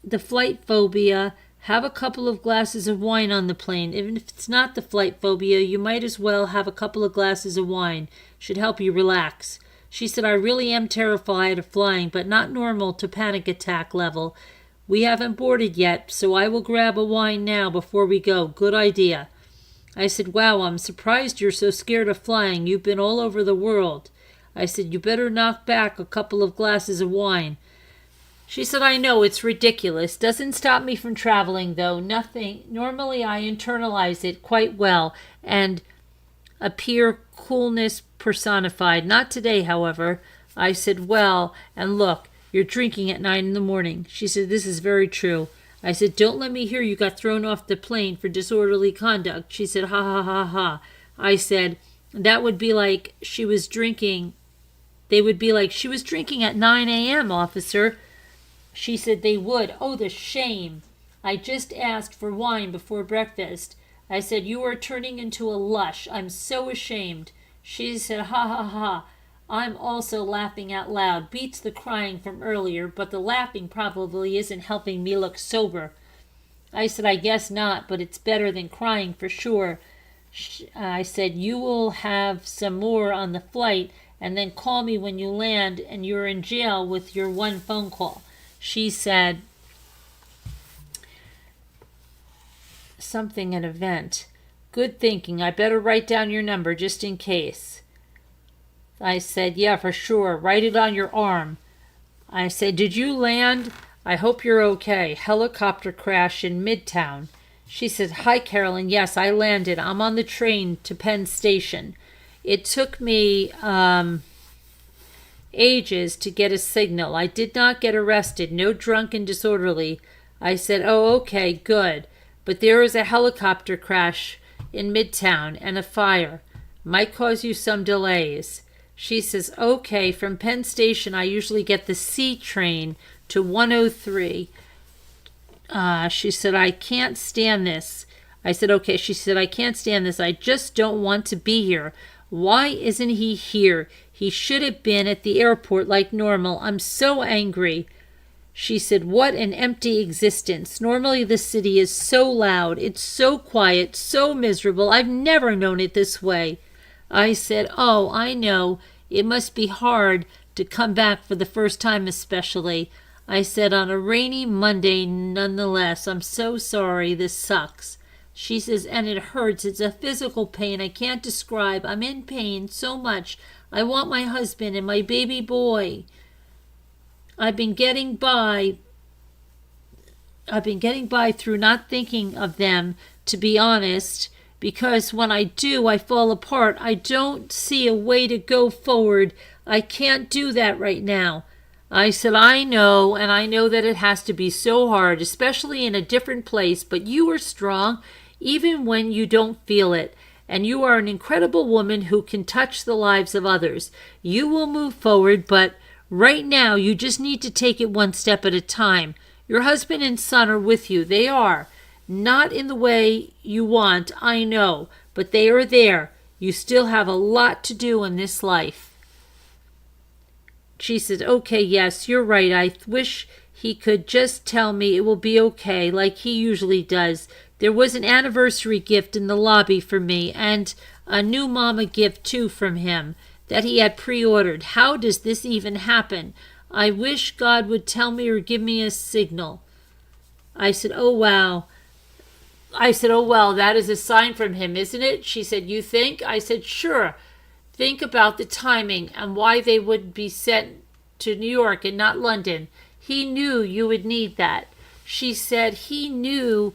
the flight phobia, have a couple of glasses of wine on the plane. Even if it's not the flight phobia, you might as well have a couple of glasses of wine. Should help you relax. She said, I really am terrified of flying, but not normal to panic attack level. We haven't boarded yet, so I will grab a wine now before we go. Good idea. I said, wow, I'm surprised you're so scared of flying. You've been all over the world. I said, you better knock back a couple of glasses of wine. She said, I know, it's ridiculous. Doesn't stop me from traveling, though. Nothing. Normally I internalize it quite well and appear coolness personified. Not today, however. I said, well, and look, you're drinking at 9 a.m. She said, this is very true. I said, don't let me hear you got thrown off the plane for disorderly conduct. She said, ha ha ha ha. I said, that would be like she was drinking. They would be like, she was drinking at 9 a.m., officer. She said they would. Oh, the shame. I just asked for wine before breakfast. I said, you are turning into a lush. I'm so ashamed. She said, ha ha ha. I'm also laughing out loud. Beats the crying from earlier, but the laughing probably isn't helping me look sober. I said, I guess not, but it's better than crying for sure. I said, you will have some more on the flight and then call me when you land and you're in jail with your one phone call. She said something, an event. Good thinking. I better write down your number just in case. I said, yeah, for sure. Write it on your arm. I said, did you land? I hope you're okay. Helicopter crash in Midtown. She said, hi, Carolyn. Yes, I landed. I'm on the train to Penn Station. It took me ages to get a signal. I did not get arrested. No drunk and disorderly. I said, oh, okay, good. But there is a helicopter crash in Midtown and a fire. Might cause you some delays. She says, okay, from Penn Station I usually get the C train to 103. She said, I can't stand this. I said, okay. She said, I can't stand this. I just don't want to be here. Why isn't he here? He should have been at the airport like normal. I'm so angry. She said, what an empty existence. Normally the city is so loud. It's so quiet, so miserable. I've never known it this way. I said, oh, I know. It must be hard to come back for the first time especially. I said, on a rainy Monday nonetheless. I'm so sorry. This sucks. She says, and it hurts. It's a physical pain I can't describe. I'm in pain so much. I want my husband and my baby boy. I've been getting by through not thinking of them, to be honest, because when I do, I fall apart. I don't see a way to go forward. I can't do that right now. I said, I know, and I know that it has to be so hard, especially in a different place, but you are strong, even when you don't feel it. And you are an incredible woman who can touch the lives of others. You will move forward, but right now, you just need to take it one step at a time. Your husband and son are with you. They are. Not in the way you want, I know, but they are there. You still have a lot to do in this life. She said, okay, yes, you're right. I wish he could just tell me it will be okay, like he usually does. There was an anniversary gift in the lobby for me, and a new mama gift, too, from him that he had pre-ordered. How does this even happen? I wish God would tell me or give me a signal. I said, oh, wow. Well, that is a sign from him, isn't it? She said, you think? I said, sure. Think about the timing and why they would be sent to New York and not London. He knew you would need that. She said, he knew.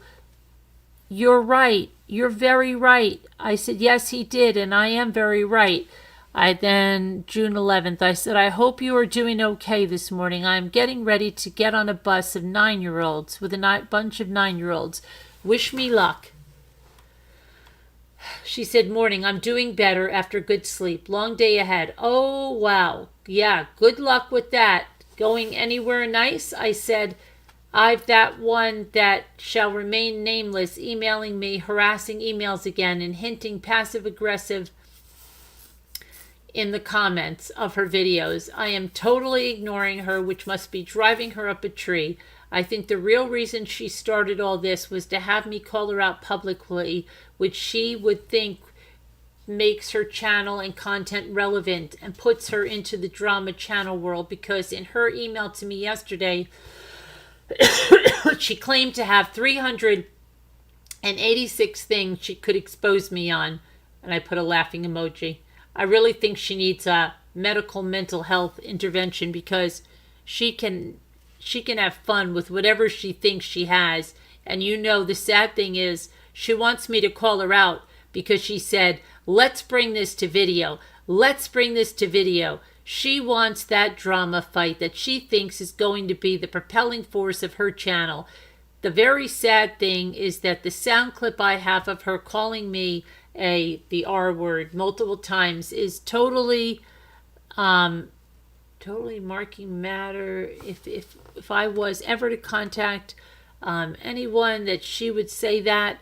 You're right. You're very right. I said, yes, he did, and I am very right. Then, June 11th, I said, I hope you are doing okay this morning. I am getting ready to get on a bus of 9-year-olds with a bunch of 9-year-olds. Wish me luck. She said, morning, I'm doing better after good sleep. Long day ahead. Oh, wow. Yeah, good luck with that. Going anywhere nice? I said, I've that one that shall remain nameless emailing me harassing emails again and hinting passive-aggressive in the comments of her videos. I am totally ignoring her, which must be driving her up a tree. I think the real reason she started all this was to have me call her out publicly, which she would think makes her channel and content relevant and puts her into the drama channel world, because in her email to me yesterday, she claimed to have 386 things she could expose me on, and I put a laughing emoji. I really think she needs a medical mental health intervention, because she can have fun with whatever she thinks she has. And you know, the sad thing is, she wants me to call her out because she said, let's bring this to video. Let's bring this to video. She wants that drama fight that she thinks is going to be the propelling force of her channel. The very sad thing is that the sound clip I have of her calling me the R word multiple times is totally marking matter. If I was ever to contact anyone that she would say that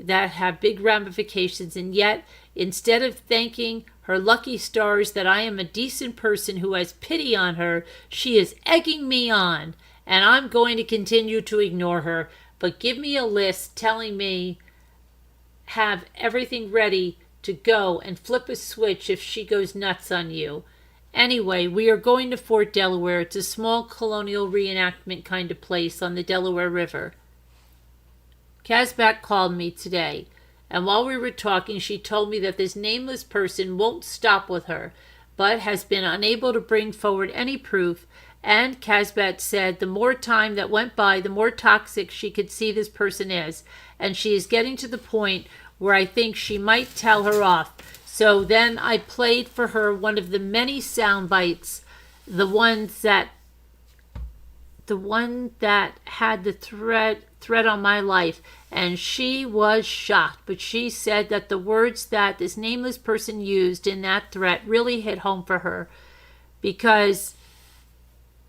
have big ramifications, and yet instead of thanking her lucky stars that I am a decent person who has pity on her, she is egging me on, and I'm going to continue to ignore her. But give me a list telling me have everything ready to go and flip a switch if she goes nuts on you. Anyway, we are going to Fort Delaware. It's a small colonial reenactment kind of place on the Delaware River. Kazbak called me today, and while we were talking, she told me that this nameless person won't stop with her, but has been unable to bring forward any proof, And Casbet said the more time that went by, the more toxic she could see this person is. And she is getting to the point where I think she might tell her off. So then I played for her one of the many sound bites, the one that had the threat on my life, and she was shocked. But she said that the words that this nameless person used in that threat really hit home for her, because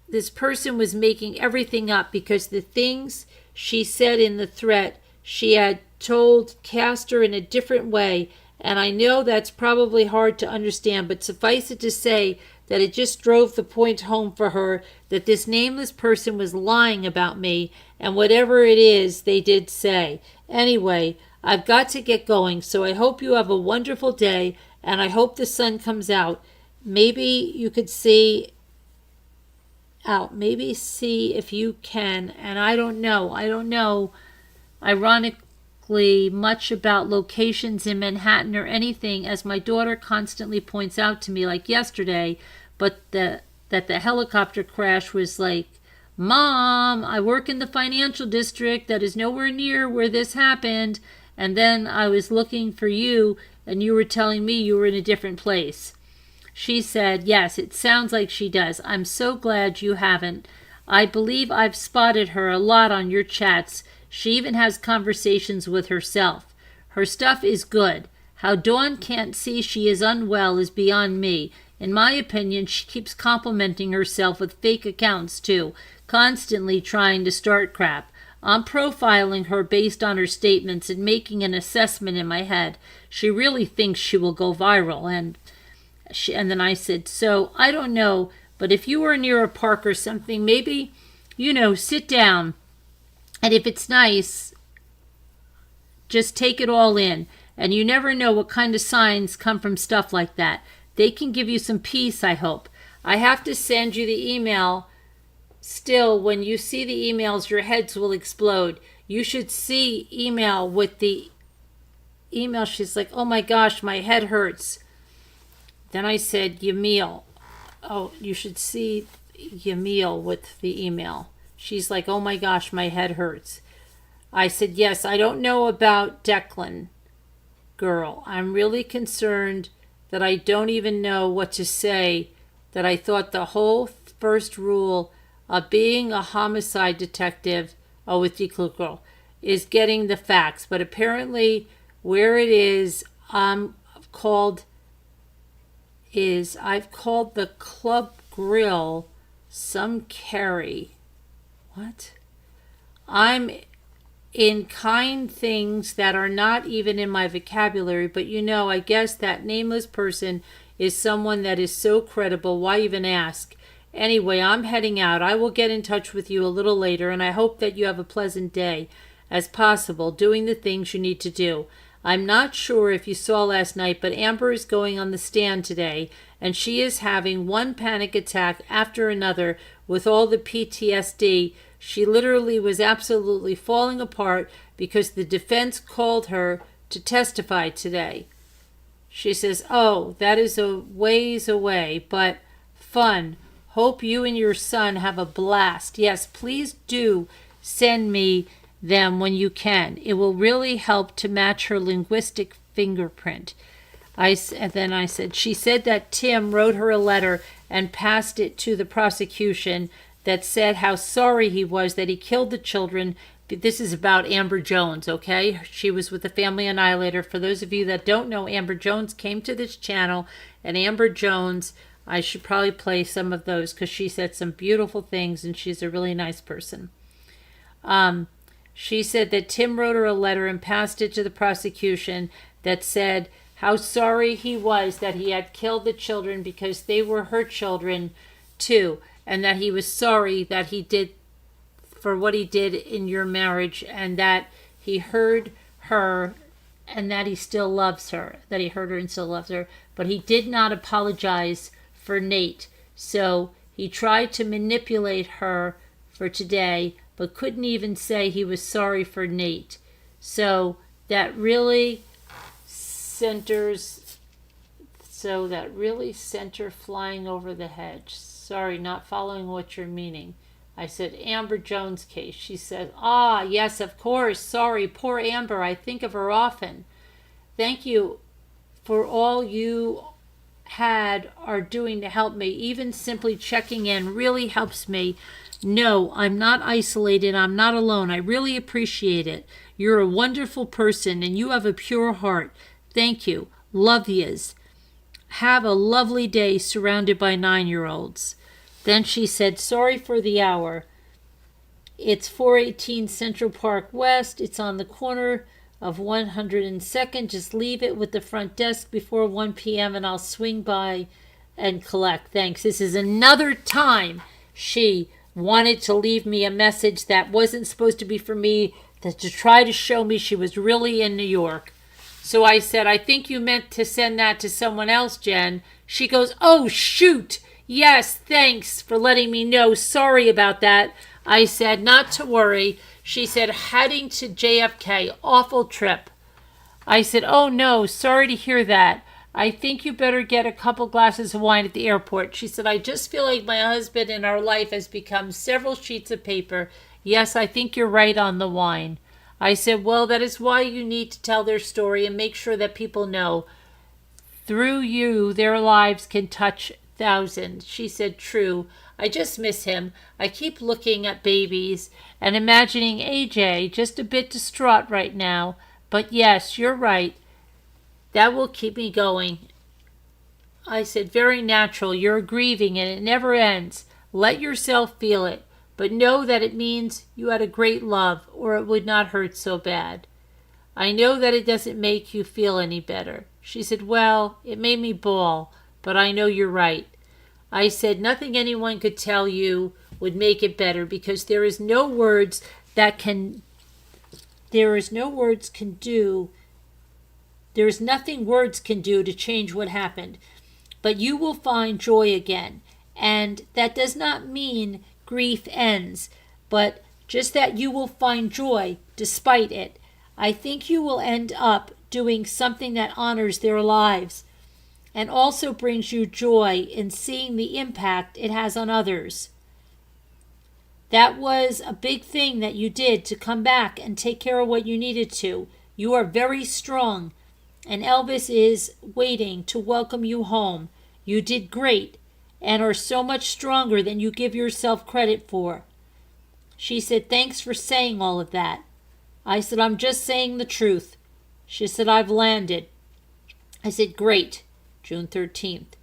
this person was making everything up, because the things she said in the threat she had told Castor in a different way. And I know that's probably hard to understand, but suffice it to say that it just drove the point home for her that this nameless person was lying about me and whatever it is they did say. Anyway, I've got to get going, so I hope you have a wonderful day, and I hope the sun comes out. Maybe you could see out. Maybe see if you can. And I don't know, ironically, much about locations in Manhattan or anything, as my daughter constantly points out to me, like yesterday, but that the helicopter crash was like, Mom, I work in the financial district that is nowhere near where this happened, and then I was looking for you, and you were telling me you were in a different place. She said, yes, it sounds like she does. I'm so glad you haven't. I believe I've spotted her a lot on your chats. She even has conversations with herself. Her stuff is good. How Dawn can't see she is unwell is beyond me. In my opinion, she keeps complimenting herself with fake accounts too, constantly trying to start crap. I'm profiling her based on her statements and making an assessment in my head. She really thinks she will go viral. And then I said, so I don't know, but if you were near a park or something, maybe, sit down. And if it's nice, just take it all in. And you never know what kind of signs come from stuff like that. They can give you some peace, I hope. I have to send you the email. Still, when you see the emails, your heads will explode. You should see email with the email. She's like, oh my gosh, my head hurts. Then I said, Yamil. Oh, you should see Yamil with the email. She's like, oh my gosh, my head hurts. I said, yes, I don't know about Declan, girl. I'm really concerned that I don't even know what to say, that I thought the whole first rule of being a homicide detective, with Declan, is getting the facts. But apparently where it is, I've called the Club Grill some Carrie. What? I'm in kind things that are not even in my vocabulary, but I guess that nameless person is someone that is so credible. Why even ask? Anyway, I'm heading out. I will get in touch with you a little later, and I hope that you have a pleasant day as possible, doing the things you need to do. I'm not sure if you saw last night, but Amber is going on the stand today, and she is having one panic attack after another with all the PTSD. She literally was absolutely falling apart because the defense called her to testify today. She says, oh, that is a ways away, but fun. Hope you and your son have a blast. Yes, please do send me them when you can. It will really help to match her linguistic fingerprint. Then I said, she said that Tim wrote her a letter and passed it to the prosecution that said how sorry he was that he killed the children. This is about Amber Jones, okay? She was with the Family Annihilator. For those of you that don't know, Amber Jones came to this channel, and Amber Jones, I should probably play some of those because she said some beautiful things, and she's a really nice person. She said that Tim wrote her a letter and passed it to the prosecution that said how sorry he was that he had killed the children because they were her children too, and that he was sorry that he did for what he did in your marriage, and that he heard her and that he still loves her, that he heard her and still loves her, but he did not apologize for Nate. So he tried to manipulate her for today, but couldn't even say he was sorry for Nate. So that really centers flying over the hedge. Sorry, not following what you're meaning. I said, Amber Jones case. She said, ah, yes, of course. Sorry, poor Amber. I think of her often. Thank you for all you are doing to help me. Even simply checking in really helps me. No, I'm not isolated. I'm not alone. I really appreciate it. You're a wonderful person and you have a pure heart. Thank you. Love yous. Have a lovely day surrounded by 9-year-olds. Then she said, sorry for the hour. It's 418 Central Park West. It's on the corner of 102nd. Just leave it with the front desk before 1 p.m. and I'll swing by and collect. Thanks. This is another time she wanted to leave me a message that wasn't supposed to be for me, to try to show me she was really in New York. So I said, I think you meant to send that to someone else, Jen. She goes, oh, shoot. Yes, thanks for letting me know. Sorry about that. I said, not to worry. She said, heading to JFK. Awful trip. I said, oh, no. Sorry to hear that. I think you better get a couple glasses of wine at the airport. She said, I just feel like my husband in our life has become several sheets of paper. Yes, I think you're right on the wine. I said, well, that is why you need to tell their story and make sure that people know through you their lives can touch thousands. She said, true. I just miss him. I keep looking at babies and imagining AJ, just a bit distraught right now. But yes, you're right. That will keep me going. I said, very natural. You're grieving and it never ends. Let yourself feel it. But know that it means you had a great love, or it would not hurt so bad. I know that it doesn't make you feel any better. She said, well, it made me bawl, but I know you're right. I said, nothing anyone could tell you would make it better because there is no words can do to change what happened. But you will find joy again. And that does not mean grief ends, but just that you will find joy despite it. I think you will end up doing something that honors their lives and also brings you joy in seeing the impact it has on others. That was a big thing that you did to come back and take care of what you needed to. You are very strong, and Elvis is waiting to welcome you home. You did great and are so much stronger than you give yourself credit for. She said, thanks for saying all of that. I said, I'm just saying the truth. She said, I've landed. I said, great. June 13th.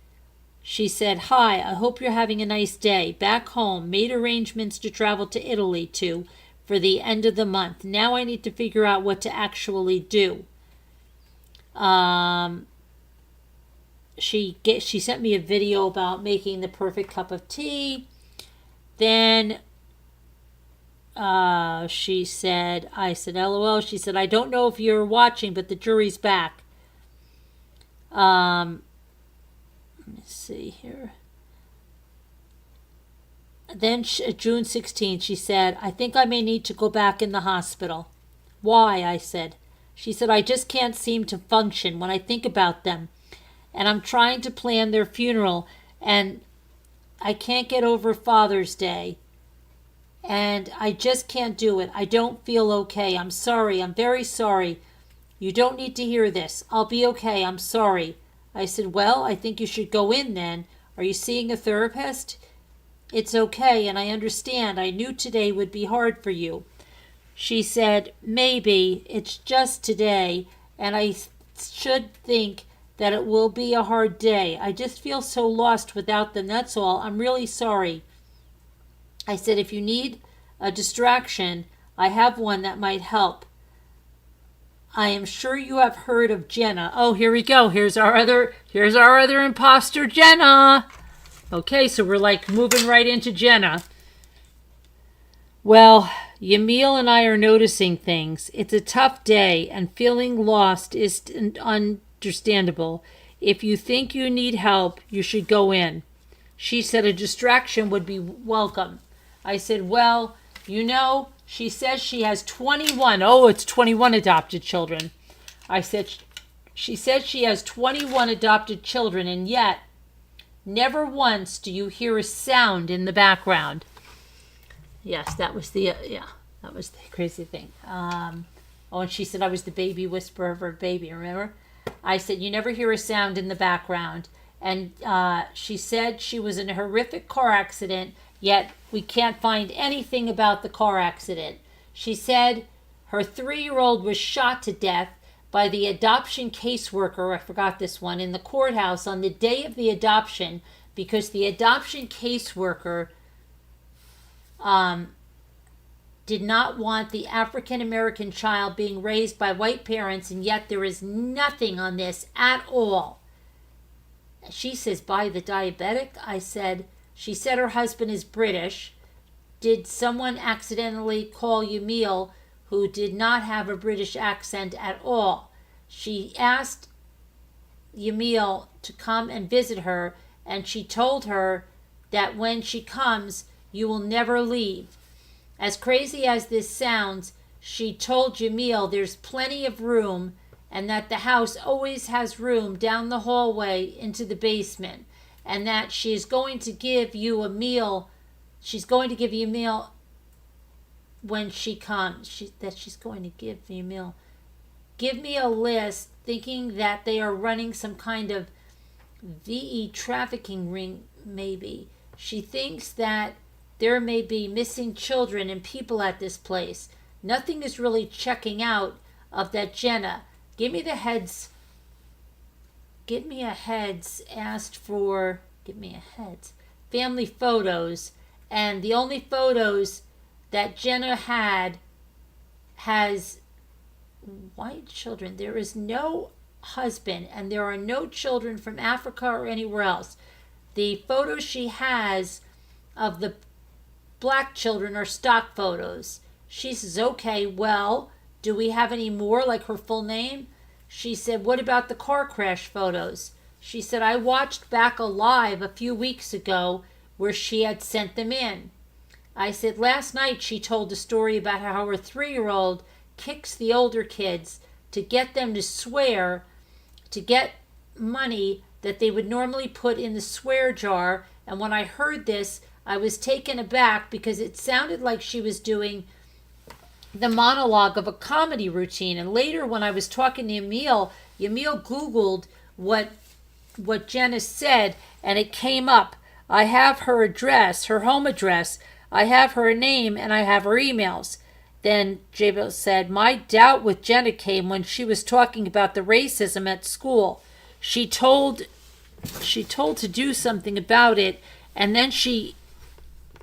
She said, hi, I hope you're having a nice day. Back home, made arrangements to travel to Italy for the end of the month. Now I need to figure out what to actually do. She sent me a video about making the perfect cup of tea. Then she said, I said, LOL. She said, I don't know if you're watching, but the jury's back. Let me see here. Then June 16th, she said, I think I may need to go back in the hospital. Why? I said. She said, I just can't seem to function when I think about them. And I'm trying to plan their funeral, and I can't get over Father's Day. And I just can't do it. I don't feel okay. I'm sorry. I'm very sorry. You don't need to hear this. I'll be okay. I'm sorry. I said, well, I think you should go in then. Are you seeing a therapist? It's okay, and I understand. I knew today would be hard for you. She said, maybe. It's just today, and I should think that it will be a hard day. I just feel so lost without them, that's all. I'm really sorry. I said, if you need a distraction, I have one that might help. I am sure you have heard of Jenna. Oh, here we go. Here's our other imposter, Jenna. Okay, so we're like moving right into Jenna. Well, Yamil and I are noticing things. It's a tough day, and feeling lost is understandable. If you think you need help, you should go in. She said a distraction would be welcome. I said, well, she says she has 21. Oh, it's 21 adopted children. I said, she says she has 21 adopted children, and yet Never once do you hear a sound in the background. Yes, that was the that was the crazy thing. And she said I was the baby whisperer of her baby. Remember, I said you never hear a sound in the background. And she said she was in a horrific car accident, yet we can't find anything about the car accident. She said her 3-year-old was shot to death by the adoption caseworker, I forgot this one, in the courthouse on the day of the adoption, because the adoption caseworker did not want the African American child being raised by white parents, and yet there is nothing on this at all. She says, by the diabetic? She said her husband is British. Did someone accidentally call Yamil, who did not have a British accent at all? She asked Yamil to come and visit her, and she told her that when she comes, you will never leave. As crazy as this sounds, she told Yamil there's plenty of room and that the house always has room down the hallway into the basement, and that she is going to give you a meal. She's going to give you a meal when she comes. She's going to give you a meal. Give me a list, thinking that they are running some kind of VE trafficking ring, maybe. She thinks that there may be missing children and people at this place. Nothing is really checking out of that Jenna. Give me a heads. Family photos. And the only photos that Jenna has white children. There is no husband, and there are no children from Africa or anywhere else. The photos she has of the black children are stock photos. She says, okay, well, do we have any more, like her full name? She said, what about the car crash photos? She said, I watched back a live a few weeks ago where she had sent them in. I said, last night she told a story about how her 3-year-old kicks the older kids to get them to swear to get money that they would normally put in the swear jar. And when I heard this, I was taken aback because it sounded like she was doing the monologue of a comedy routine. And later when I was talking to Yamil Googled what Jenna said, and it came up. I have her address, her home address. I have her name, and I have her emails. Then Jaybells said, my doubt with Jenna came when she was talking about the racism at school. She told to do something about it, and then she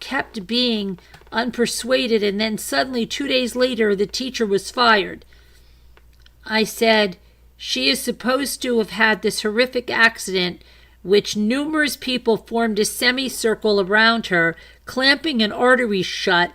kept being unpersuaded, and then suddenly 2 days later the teacher was fired. I said, she is supposed to have had this horrific accident which numerous people formed a semicircle around her, clamping an artery shut,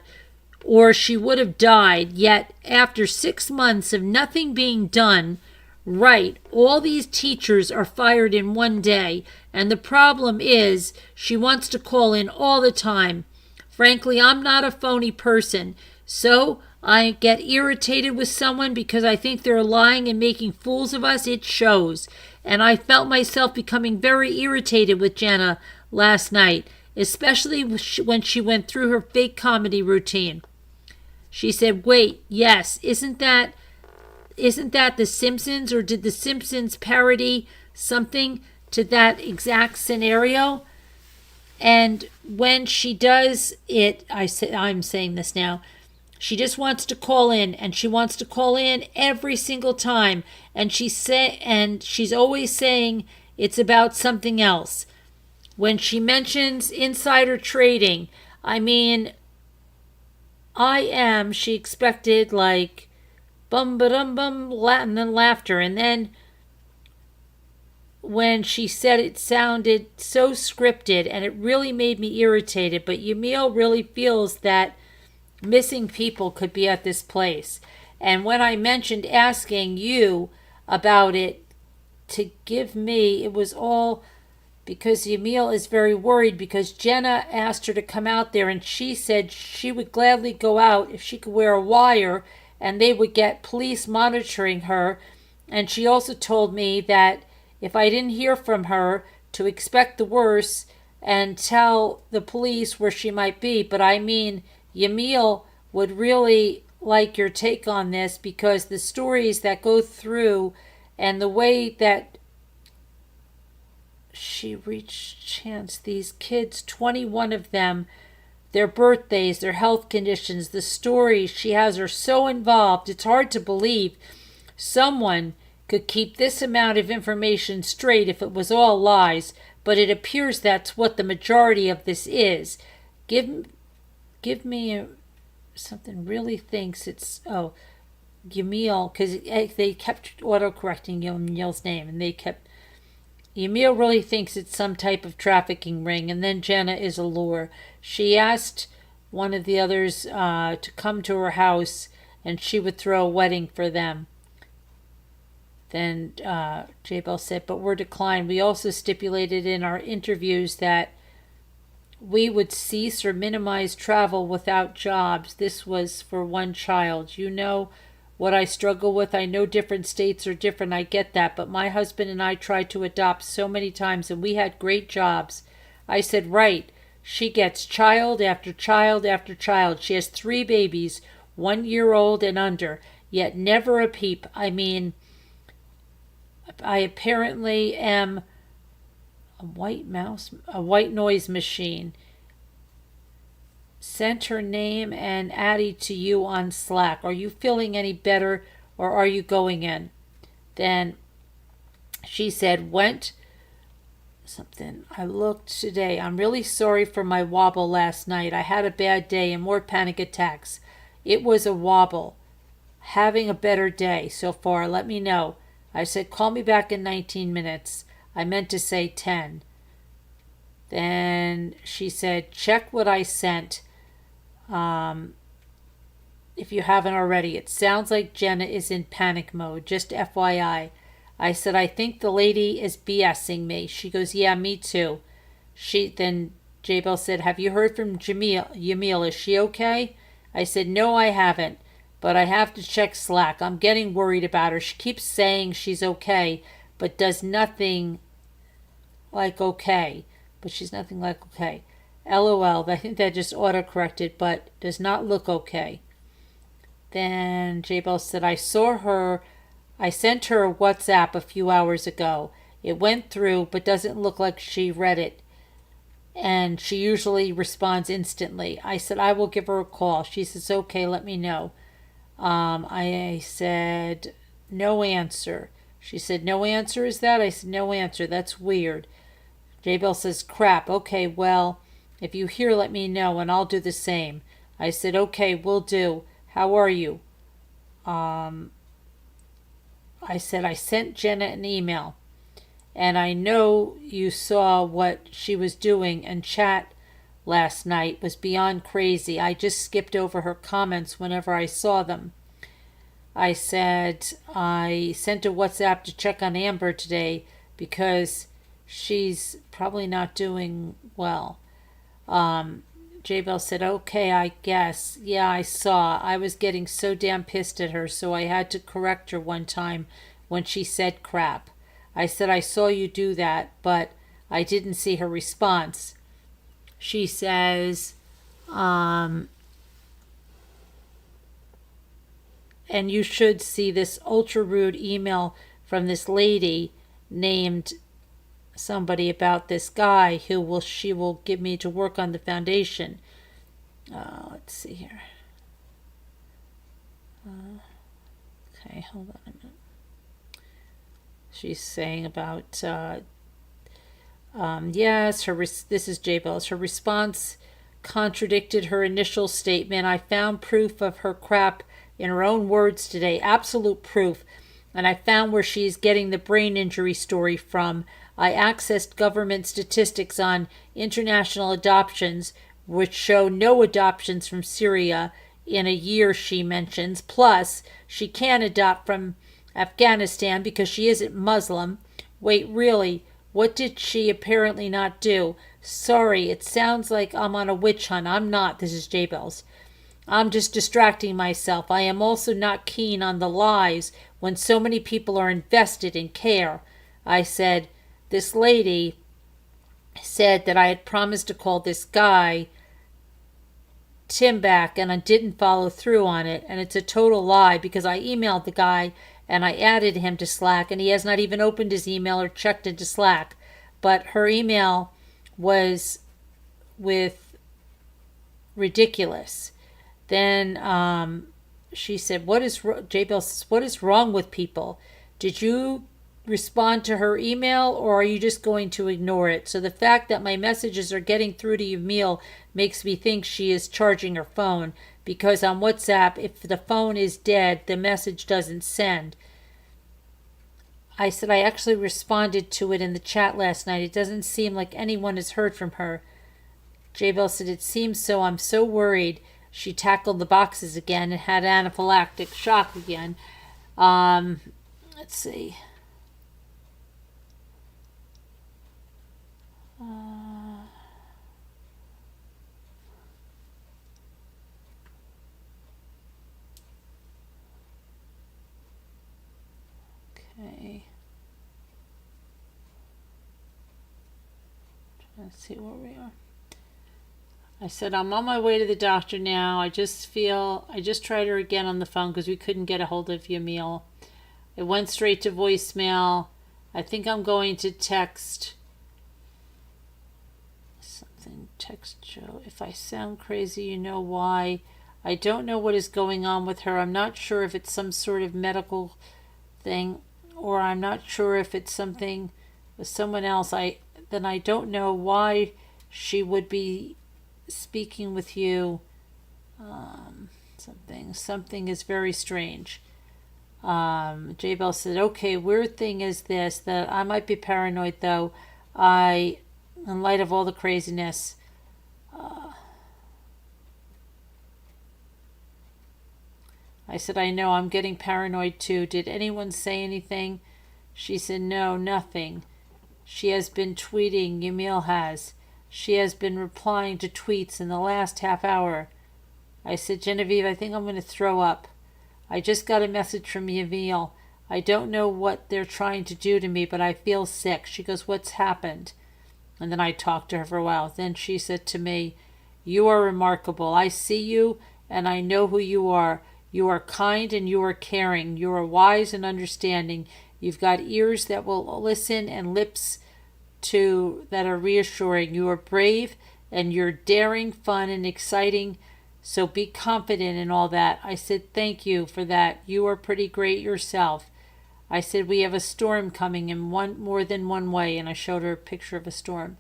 or she would have died. Yet after 6 months of nothing being done right, all these teachers are fired in one day, and the problem is she wants to call in all the time. Frankly, I'm not a phony person, so I get irritated with someone because I think they're lying and making fools of us. It shows. And I felt myself becoming very irritated with Jenna last night, especially when she went through her fake comedy routine. She said, wait, yes, isn't that The Simpsons, or did The Simpsons parody something to that exact scenario? And when she does it, I'm saying this now, she just wants to call in, and she wants to call in every single time, and she's always saying it's about something else. When she mentions insider trading, she expected like bum ba dum bum, and then laughter, and then when she said it sounded so scripted, and it really made me irritated. But Yamil really feels that missing people could be at this place. And when I mentioned asking you about it to give me, it was all because Yamil is very worried because Jenna asked her to come out there, and she said she would gladly go out if she could wear a wire and they would get police monitoring her. And she also told me that if I didn't hear from her, to expect the worst and tell the police where she might be. But I mean, Yamil would really like your take on this, because the stories that go through and the way that she reached chance, these kids, 21 of them, their birthdays, their health conditions, the stories she has are so involved. It's hard to believe someone could keep this amount of information straight if it was all lies, but it appears that's what the majority of this is. Give me something really thinks it's, Yamil, because they kept autocorrecting Yamil's name, and they kept, Yamil really thinks it's some type of trafficking ring, and then Jenna is a lure. She asked one of the others to come to her house, and she would throw a wedding for them. Then Jaybells said, but we're declined. We also stipulated in our interviews that we would cease or minimize travel without jobs. This was for one child. You know what I struggle with. I know different states are different. I get that. But my husband and I tried to adopt so many times, and we had great jobs. I said, right. She gets child after child after child. She has 3 babies, 1 year old and under, yet never a peep. I mean, I apparently am a white noise machine. Sent her name and Addie to you on Slack. Are you feeling any better, or are you going in? Then she said, went something. I looked today. I'm really sorry for my wobble last night. I had a bad day and more panic attacks. It was a wobble. Having a better day so far. Let me know. I said, call me back in 19 minutes. I meant to say 10. Then she said, check what I sent. If you haven't already. It sounds like Jenna is in panic mode. Just FYI. I said, I think the lady is BSing me. She goes, yeah, me too. Then Jaybells said, have you heard from Yamil? Is she okay? I said, no, I haven't. But I have to check Slack. I'm getting worried about her. She keeps saying she's okay, but does nothing like okay. But she's nothing like okay. LOL. I think that just autocorrected, but does not look okay. Then Jaybells said, I saw her. I sent her a WhatsApp a few hours ago. It went through, but doesn't look like she read it. And she usually responds instantly. I said, I will give her a call. She says, okay, let me know. I said, no answer. She said, no answer is that? I said, no answer. That's weird. Jaybells says, crap. Okay, well, if you hear, let me know, and I'll do the same. I said, okay, will do. How are you? I said, I sent Jenna an email, and I know you saw what she was doing, and chat last night was beyond crazy. I just skipped over her comments whenever I saw them. I said, I sent a WhatsApp to check on Amber today because she's probably not doing well. Jaybells said, okay, I guess. Yeah, I saw. I was getting so damn pissed at her, so I had to correct her one time when she said crap. I said, I saw you do that, but I didn't see her response. She says, and you should see this ultra rude email from this lady named somebody about this guy who she will give me to work on the foundation. Let's see here. Okay, hold on a minute. She's saying about yes, this is Jaybells. Her response contradicted her initial statement. I found proof of her crap in her own words today, absolute proof, and I found where she's getting the brain injury story from. I accessed government statistics on international adoptions, which show no adoptions from Syria in a year, she mentions. Plus, she can't adopt from Afghanistan because she isn't Muslim. Wait, really? What did she apparently not do? Sorry, it sounds like I'm on a witch hunt. I'm not. This is Jaybells. I'm just distracting myself. I am also not keen on the lies when so many people are invested in care. I said, this lady said that I had promised to call this guy Tim back and I didn't follow through on it. And it's a total lie because I emailed the guy and I added him to Slack and he has not even opened his email or checked into Slack. But her email was with ridiculous. Then she said, Jaybells says, what is wrong with people? Did you respond to her email or are you just going to ignore it? So the fact that my messages are getting through to Yamil makes me think she is charging her phone, because on WhatsApp, if the phone is dead, the message doesn't send. I said I actually responded to it in the chat last night. It doesn't seem like anyone has heard from her. Jaybells said, it seems so. I'm so worried. She tackled the boxes again and had anaphylactic shock again. Let's see. Okay. Let's see where we are. I said, I'm on my way to the doctor now. I just tried her again on the phone because we couldn't get a hold of Yamil. It went straight to voicemail. I think I'm going to text something. Text Joe. If I sound crazy, you know why. I don't know what is going on with her. I'm not sure if it's some sort of medical thing, or I'm not sure if it's something with someone else. Then I don't know why she would be speaking with you. Something is very strange. Jaybells said, okay, weird thing is this, that I might be paranoid though. In light of all the craziness, I said, I know, I'm getting paranoid too. Did anyone say anything? She said, no, nothing. She has been tweeting, Yamil has. She has been replying to tweets in the last half hour. I said, Genevieve, I think I'm going to throw up. I just got a message from Yamil. I don't know what they're trying to do to me, but I feel sick. She goes, what's happened? And then I talked to her for a while. Then she said to me, you are remarkable. I see you and I know who you are. You are kind and you are caring. You are wise and understanding. You've got ears that will listen and lips that are reassuring. You are brave and you're daring, fun, and exciting. So be confident in all that. I said, thank you for that. You are pretty great yourself. I said, we have a storm coming in more than one way. And I showed her a picture of a storm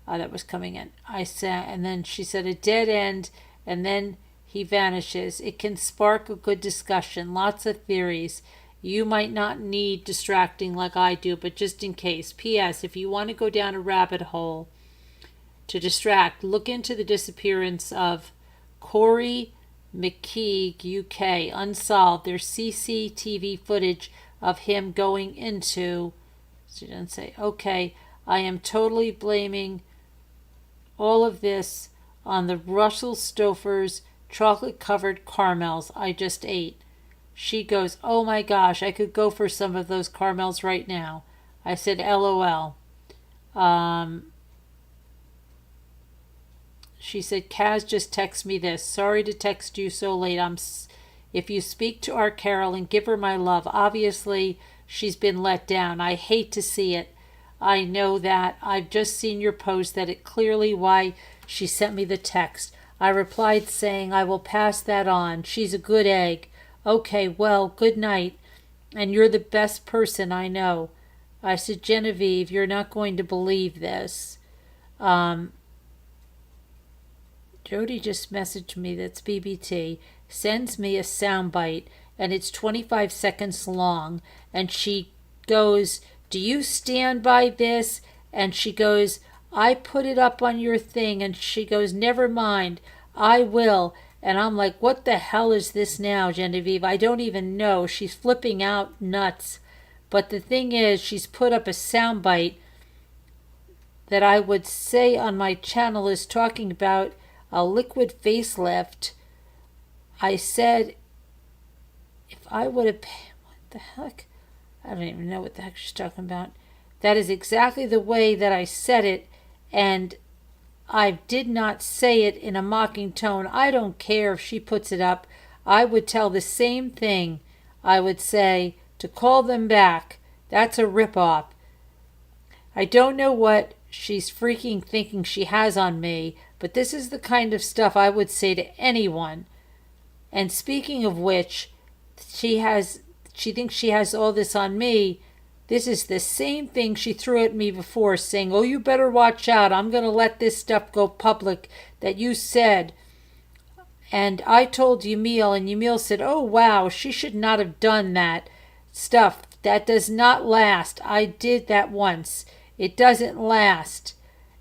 that was coming in. I said, and then she said, a dead end. And then he vanishes. It can spark a good discussion. Lots of theories. You might not need distracting like I do, but just in case. P.S. If you want to go down a rabbit hole to distract, look into the disappearance of Corey McKeague, UK, unsolved. There's CCTV footage of him going into. She didn't say, okay, I am totally blaming all of this on the Russell Stouffer's chocolate-covered caramels I just ate. She goes, oh my gosh, I could go for some of those caramels right now. I said, LOL. She said, Kaz just texted me this. Sorry to text you so late. If you speak to our Carol and give her my love, obviously she's been let down. I hate to see it. I know that. I've just seen your post that it clearly why she sent me the text. I replied saying, I will pass that on. She's a good egg. Okay, well, good night. And you're the best person I know. I said, Genevieve, you're not going to believe this. Jody just messaged me, that's BBT, sends me a soundbite, and it's 25 seconds long. And she goes, do you stand by this? And she goes, I put it up on your thing. And she goes, never mind, I will. And I'm like, what the hell is this now, Genevieve? I don't even know. She's flipping out nuts. But the thing is, she's put up a soundbite that I would say on my channel is talking about a liquid facelift. I said, if I would have, what the heck? I don't even know what the heck she's talking about. That is exactly the way that I said it. and I did not say it in a mocking tone. I don't care if she puts it up. I would tell the same thing. I would say to call them back. That's a ripoff. I don't know what she's freaking thinking she has on me, but this is the kind of stuff I would say to anyone. And speaking of which, she thinks she has all this on me. This is the same thing she threw at me before, saying, oh, you better watch out. I'm going to let this stuff go public that you said. And I told Yamil, and Yamil said, oh, wow, she should not have done that stuff. That does not last. I did that once. It doesn't last.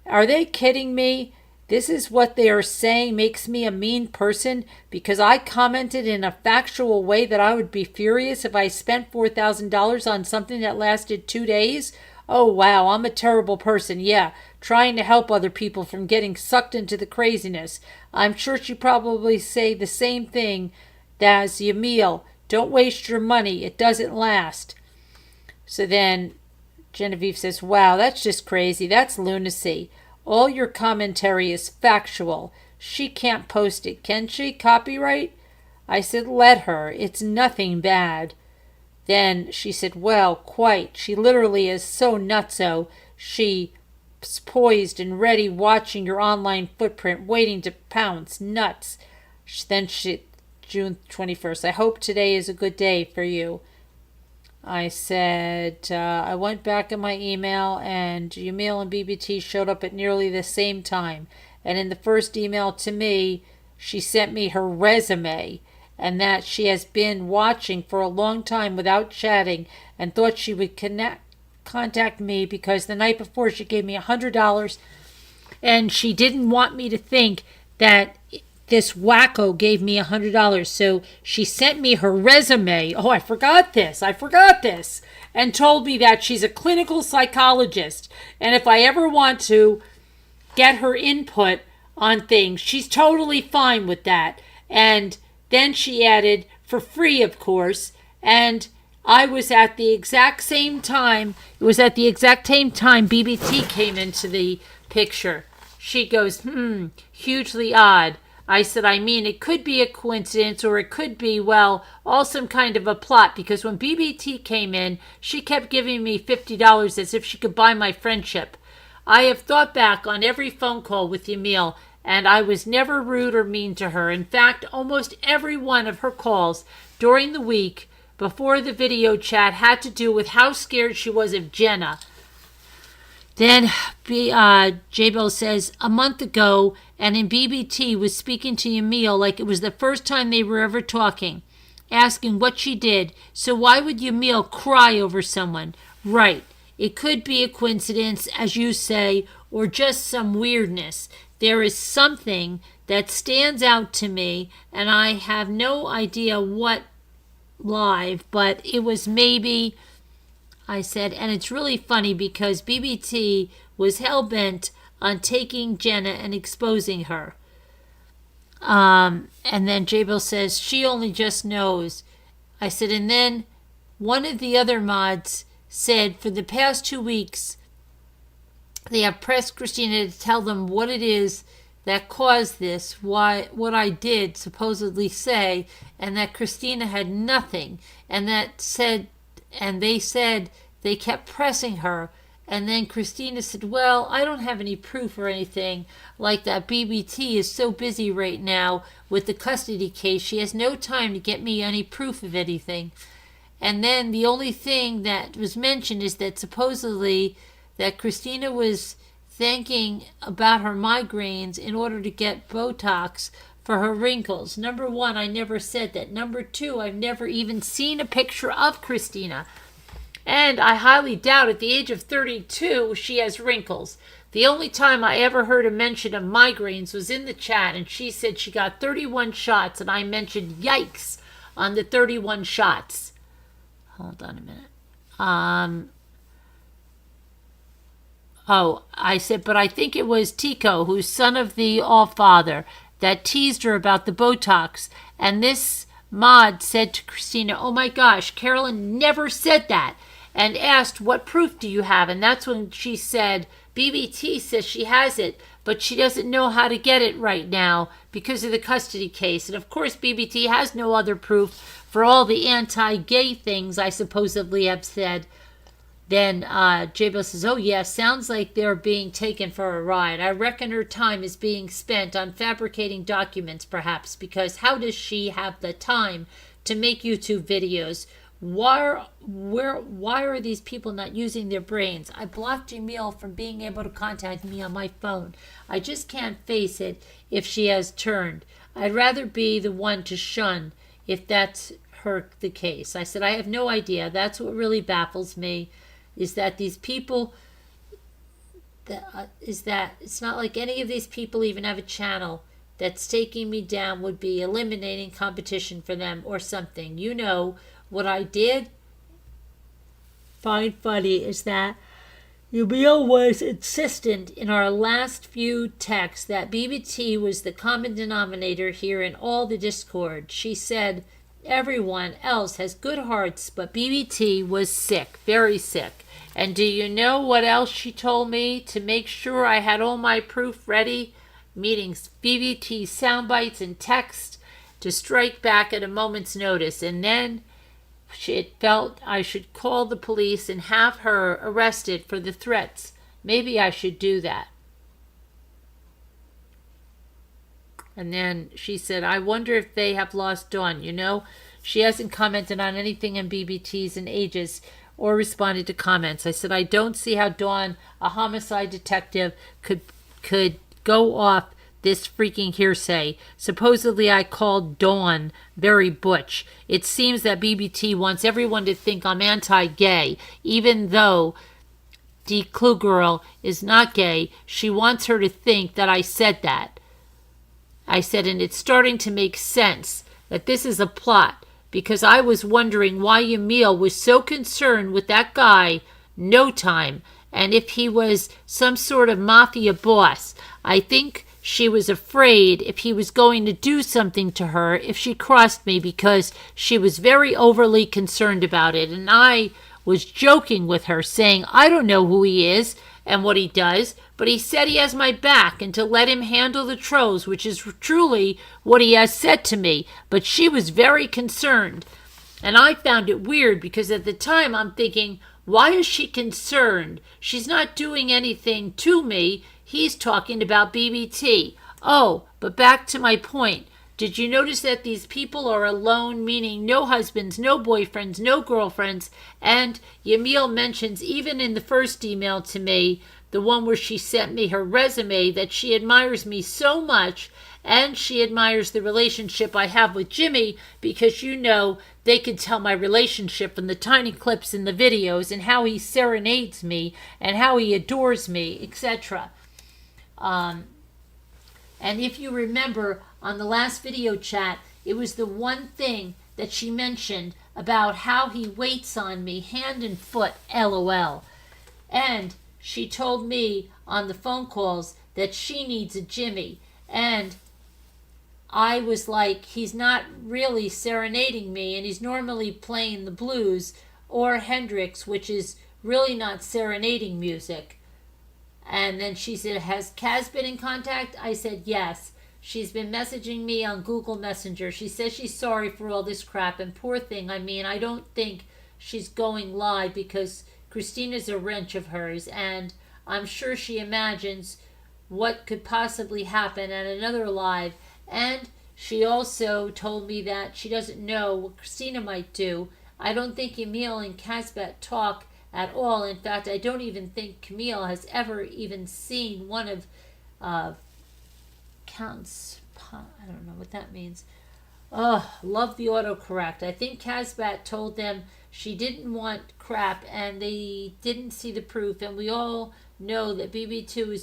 Are they kidding me? This is what they are saying makes me a mean person because I commented in a factual way that I would be furious if I spent $4,000 on something that lasted 2 days? Oh, wow, I'm a terrible person. Yeah, trying to help other people from getting sucked into the craziness. I'm sure she'd probably say the same thing as Yamil. Don't waste your money. It doesn't last. So then Genevieve says, wow, that's just crazy. That's lunacy. All your commentary is factual. She can't post it, can she? Copyright? I said, let her. It's nothing bad. Then she said, well, quite. She literally is so nutso. She's poised and ready, watching your online footprint, waiting to pounce. Nuts. Then June 21st, I hope today is a good day for you. I said, I went back in my email and Yamil and BBT showed up at nearly the same time. And in the first email to me, she sent me her resume and that she has been watching for a long time without chatting and thought she would contact me because the night before she gave me $100 and she didn't want me to think that this wacko gave me $100. So she sent me her resume. Oh, I forgot this. And told me that she's a clinical psychologist. And if I ever want to get her input on things, she's totally fine with that. And then she added, for free, of course. And I was at the exact same time. It was at the exact same time BBT came into the picture. She goes, hugely odd. I said, I mean, it could be a coincidence or it could be, well, all some kind of a plot because when BBT came in, she kept giving me $50 as if she could buy my friendship. I have thought back on every phone call with Yamil and I was never rude or mean to her. In fact, almost every one of her calls during the week before the video chat had to do with how scared she was of Jenna. Then Jaybells says, a month ago, and in BBT was speaking to Yamil like it was the first time they were ever talking, asking what she did. So why would Yamil cry over someone? Right. It could be a coincidence, as you say, or just some weirdness. There is something that stands out to me, and I have no idea what live, but it was maybe... I said, and it's really funny because BBT was hell-bent on taking Jenna and exposing her. And then Jaybells says, she only just knows. I said, and then one of the other mods said, for the past 2 weeks, they have pressed Christina to tell them what it is that caused this, what I did supposedly say, and that Christina had nothing, and they said they kept pressing her. And then Christina said, well, I don't have any proof or anything like that. BBT is so busy right now with the custody case. She has no time to get me any proof of anything. And then the only thing that was mentioned is that supposedly that Christina was thinking about her migraines in order to get Botox for her wrinkles. Number one, I never said that. Number two, I've never even seen a picture of Christina. And I highly doubt at the age of 32 she has wrinkles. The only time I ever heard a mention of migraines was in the chat, and she said she got 31 shots, and I mentioned yikes on the 31 shots. Hold on a minute. I said, but I think it was Tico, who's son of the All-Father, that teased her about the Botox. And this mod said to Christina, oh my gosh, Carolyn never said that, and asked, what proof do you have? And that's when she said BBT says she has it, but she doesn't know how to get it right now because of the custody case. And of course, BBT has no other proof for all the anti-gay things I supposedly have said. Then Jaybells says, oh yeah, sounds like they're being taken for a ride. I reckon her time is being spent on fabricating documents, perhaps, because how does she have the time to make YouTube videos? Why are these people not using their brains? I blocked Emil from being able to contact me on my phone. I just can't face it if she has turned. I'd rather be the one to shun if that's the case. I said, I have no idea. That's what really baffles me, is that these people, is that it's not like any of these people even have a channel that's taking me down would be eliminating competition for them or something. You know, what I did find funny is that Emil was insistent in our last few texts that BBT was the common denominator here in all the discord. She said everyone else has good hearts, but BBT was sick, very sick. And do you know what else she told me? To make sure I had all my proof ready, meetings, BBT sound bites and text to strike back at a moment's notice. And then it felt I should call the police and have her arrested for the threats. Maybe I should do that. And then she said, I wonder if they have lost Dawn. You know, she hasn't commented on anything in BBTs in ages or responded to comments. I said, I don't see how Dawn, a homicide detective, could go off this freaking hearsay. Supposedly I called Dawn very butch. It seems that BBT wants everyone to think I'm anti-gay, even though D. Clue Girl is not gay. She wants her to think that I said that. I said, and it's starting to make sense that this is a plot, because I was wondering why Emil was so concerned with that guy, No Time, and if he was some sort of mafia boss. I think she was afraid if he was going to do something to her if she crossed me, because she was very overly concerned about it. And I was joking with her, saying, I don't know who he is and what he does, but he said he has my back and to let him handle the trolls, which is truly what he has said to me. But she was very concerned. And I found it weird because at the time I'm thinking, why is she concerned? She's not doing anything to me. He's talking about BBT. Oh, but back to my point. Did you notice that these people are alone, meaning no husbands, no boyfriends, no girlfriends? And Emil mentions even in the first email to me, the one where she sent me her resume, that she admires me so much, and she admires the relationship I have with Jimmy, because you know they could tell my relationship from the tiny clips in the videos and how he serenades me and how he adores me, etc. And if you remember on the last video chat, it was the one thing that she mentioned about how he waits on me hand and foot, LOL. And she told me on the phone calls that she needs a Jimmy. And I was like, he's not really serenading me, and he's normally playing the blues or Hendrix, which is really not serenading music. And then she said, has Kaz been in contact? I said, yes. She's been messaging me on Google Messenger. She says she's sorry for all this crap. And poor thing, I mean, I don't think she's going live because Christina's a wrench of hers. And I'm sure she imagines what could possibly happen at another live. And she also told me that she doesn't know what Christina might do. I don't think Emil and Casbet talk at all. In fact, I don't even think Camille has ever even seen one of Count's. I don't know what that means. Oh, love the autocorrect. I think Casbat told them she didn't want crap and they didn't see the proof. And we all know that BBT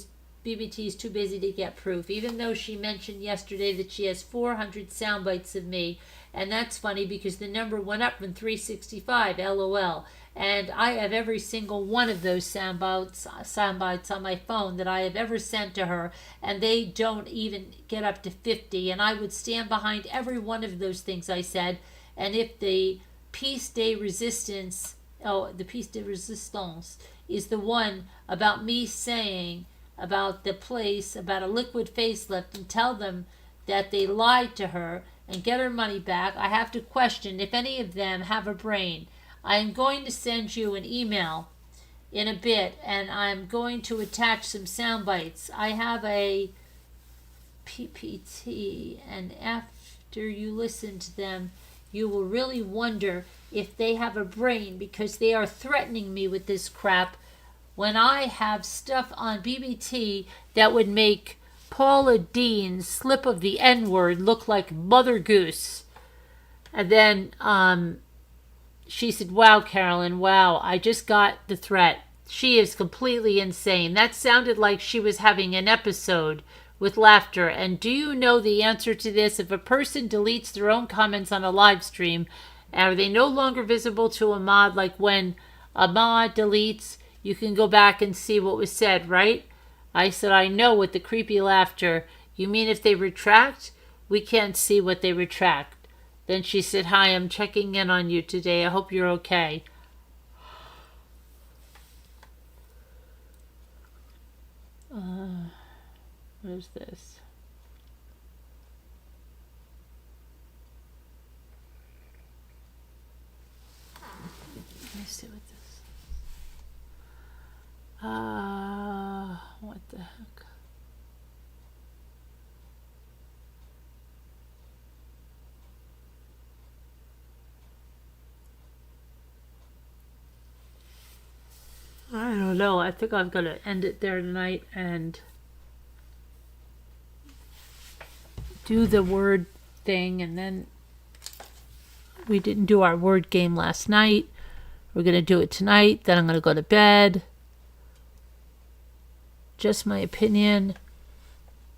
is too busy to get proof, even though she mentioned yesterday that she has 400 sound bites of me. And that's funny because the number went up from 365, LOL. And I have every single one of those sound bites on my phone that I have ever sent to her, and they don't even get up to 50. And I would stand behind every one of those things I said. And if the Peace Day Resistance the piece de resistance is the one about me saying about the place, about a liquid facelift, and tell them that they lied to her and get her money back. I have to question if any of them have a brain. I am going to send you an email in a bit, and I'm going to attach some sound bites. I have a PPT, and after you listen to them, you will really wonder if they have a brain, because they are threatening me with this crap when I have stuff on BBT that would make Paula Dean's slip of the N-word look like Mother Goose. And then she said, wow, Carolyn, wow, I just got the threat. She is completely insane. That sounded like she was having an episode with laughter. And do you know the answer to this? If a person deletes their own comments on a live stream, are they no longer visible to Ahmad? Like when Ahmad deletes, you can go back and see what was said, right? I said, I know, with the creepy laughter. You mean if they retract? We can't see what they retract. Then she said, hi, I'm checking in on you today. I hope you're okay. What is this? Let me see what this is. What the heck? I don't know. I think I'm going to end it there tonight and do the word thing. And then we didn't do our word game last night. We're going to do it tonight. Then I'm going to go to bed. Just my opinion.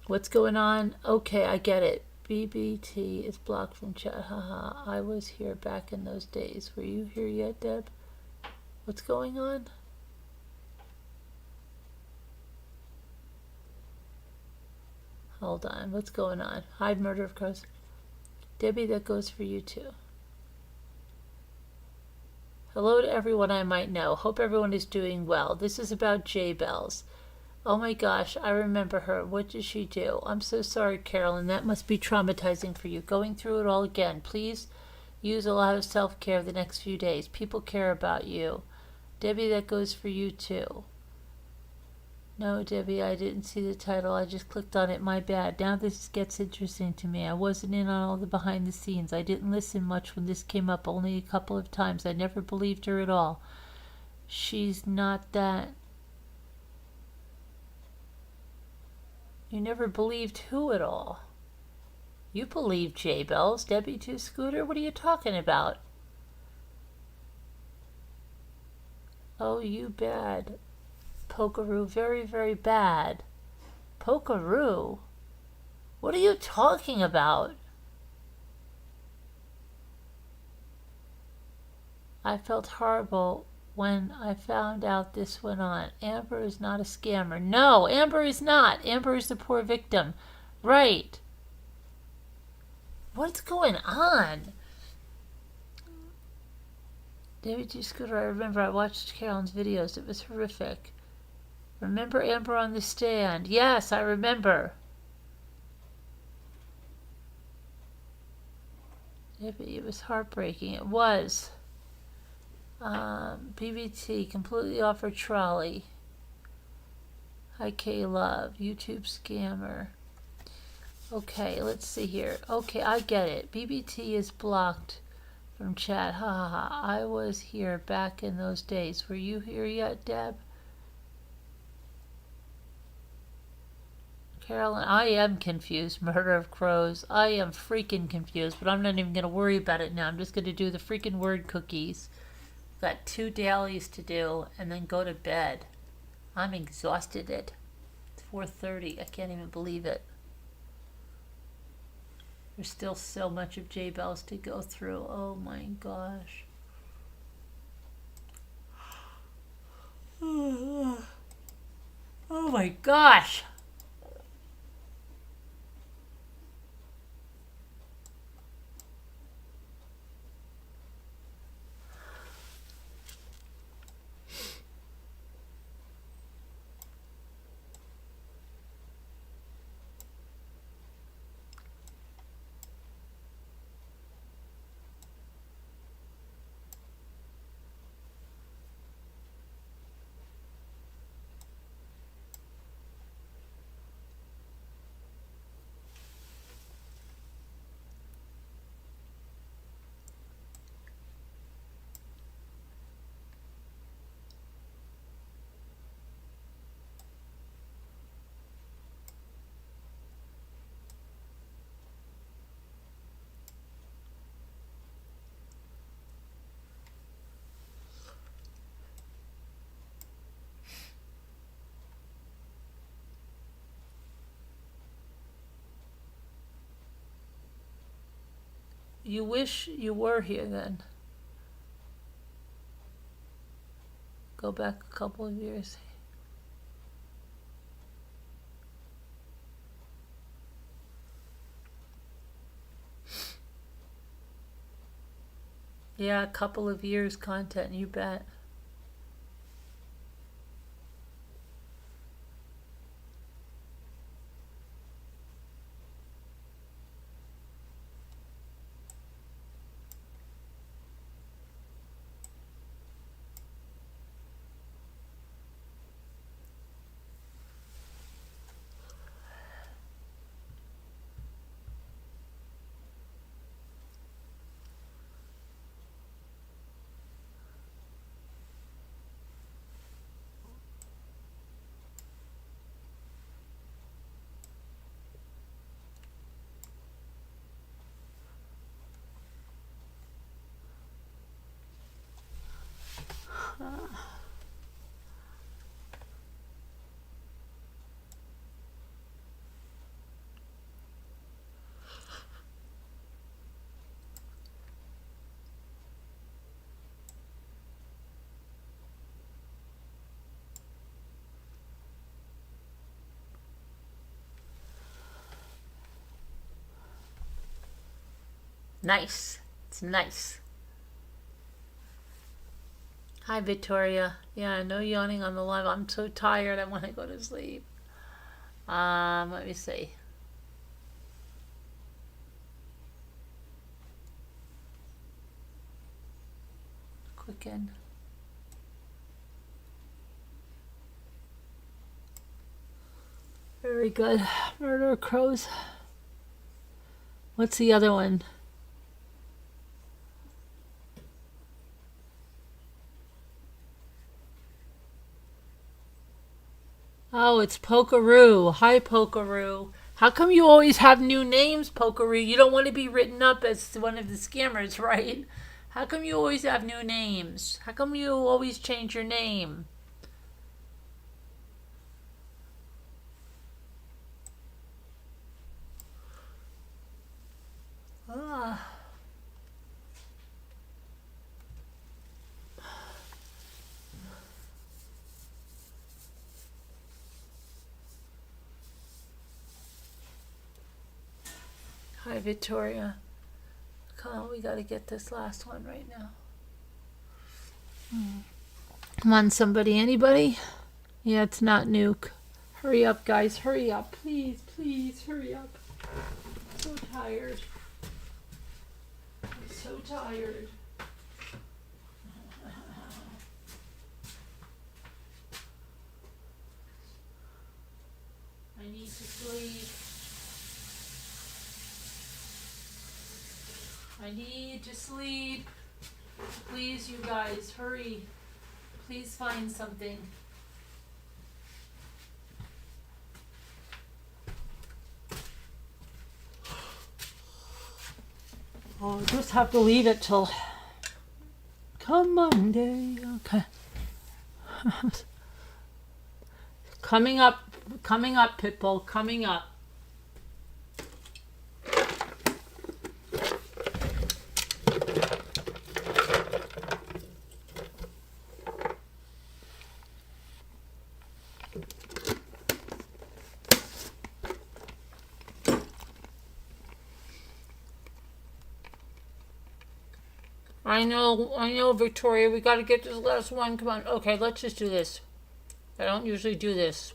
What's going on? Okay, I get it. BBT is blocked from chat. Haha. I was here back in those days. Were you here yet, Deb? What's going on? Hold on. What's going on? Hide murder of crows. Debbie, that goes for you too. Hello to everyone I might know. Hope everyone is doing well. This is about Jaybells. Oh my gosh, I remember her. What did she do? I'm so sorry, Carolyn. That must be traumatizing for you. Going through it all again. Please use a lot of self-care the next few days. People care about you. Debbie, that goes for you too. No, Debbie, I didn't see the title. I just clicked on it. My bad. Now this gets interesting to me. I wasn't in on all the behind the scenes. I didn't listen much when this came up, only a couple of times. I never believed her at all. She's not that. You never believed who at all? You believed Jaybells, Debbie 2 Scooter? What are you talking about? Oh, you bad. Pokeroo, very, very bad. Pokeroo? What are you talking about? I felt horrible when I found out this went on. Amber is not a scammer. No, Amber is not. Amber is the poor victim. Right. What's going on? David G. Scooter, I remember I watched Carolyn's videos. It was horrific. Remember Amber on the stand? Yes, I remember. It was heartbreaking. It was. BBT, completely off her trolley. Hi, K Love. YouTube scammer. Okay, let's see here. Okay, I get it. BBT is blocked from chat. Ha ha ha. I was here back in those days. Were you here yet, Deb? Carolyn, I am confused. Murder of crows. I am freaking confused, but I'm not even going to worry about it now. I'm just going to do the freaking word cookies. Got 2 dailies to do and then go to bed. I'm exhausted. It's 4:30. I can't even believe it. There's still so much of Jaybells to go through. Oh my gosh. Oh my gosh. You wish you were here then. Go back a couple of years. Yeah, a couple of years content, you bet. Nice. It's nice. Hi, Victoria. Yeah, no yawning on the live. I'm so tired. I want to go to sleep. Let me see. Quicken. Very good. Murder crows. What's the other one? Oh, it's Pokeroo. Hi, Pokeroo. How come you always have new names, Pokeroo? You don't want to be written up as one of the scammers, right? How come you always have new names? How come you always change your name? Ah. Hi, Victoria. Come on, we got to get this last one right now. Come on, somebody, anybody? Yeah, it's not Nuke. Hurry up, guys, hurry up. Please, please, hurry up. I'm so tired. I'm so tired. I need to sleep. I need to sleep. Please, you guys, hurry. Please find something. I'll just have to leave it till come Monday. Okay. Coming up, Pitbull, coming up. I know, Victoria. We got to get this last one. Come on. Okay, let's just do this. I don't usually do this.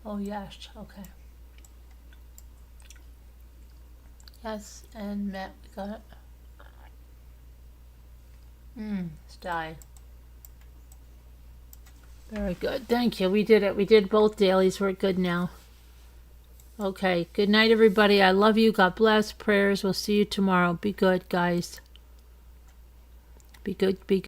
Oh, yes. Okay. Yes, and Matt, we got it. It's died. Very good. Thank you. We did it. We did both dailies. We're good now. Okay. Good night, everybody. I love you. God bless. Prayers. We'll see you tomorrow. Be good, guys. Be good. Be good.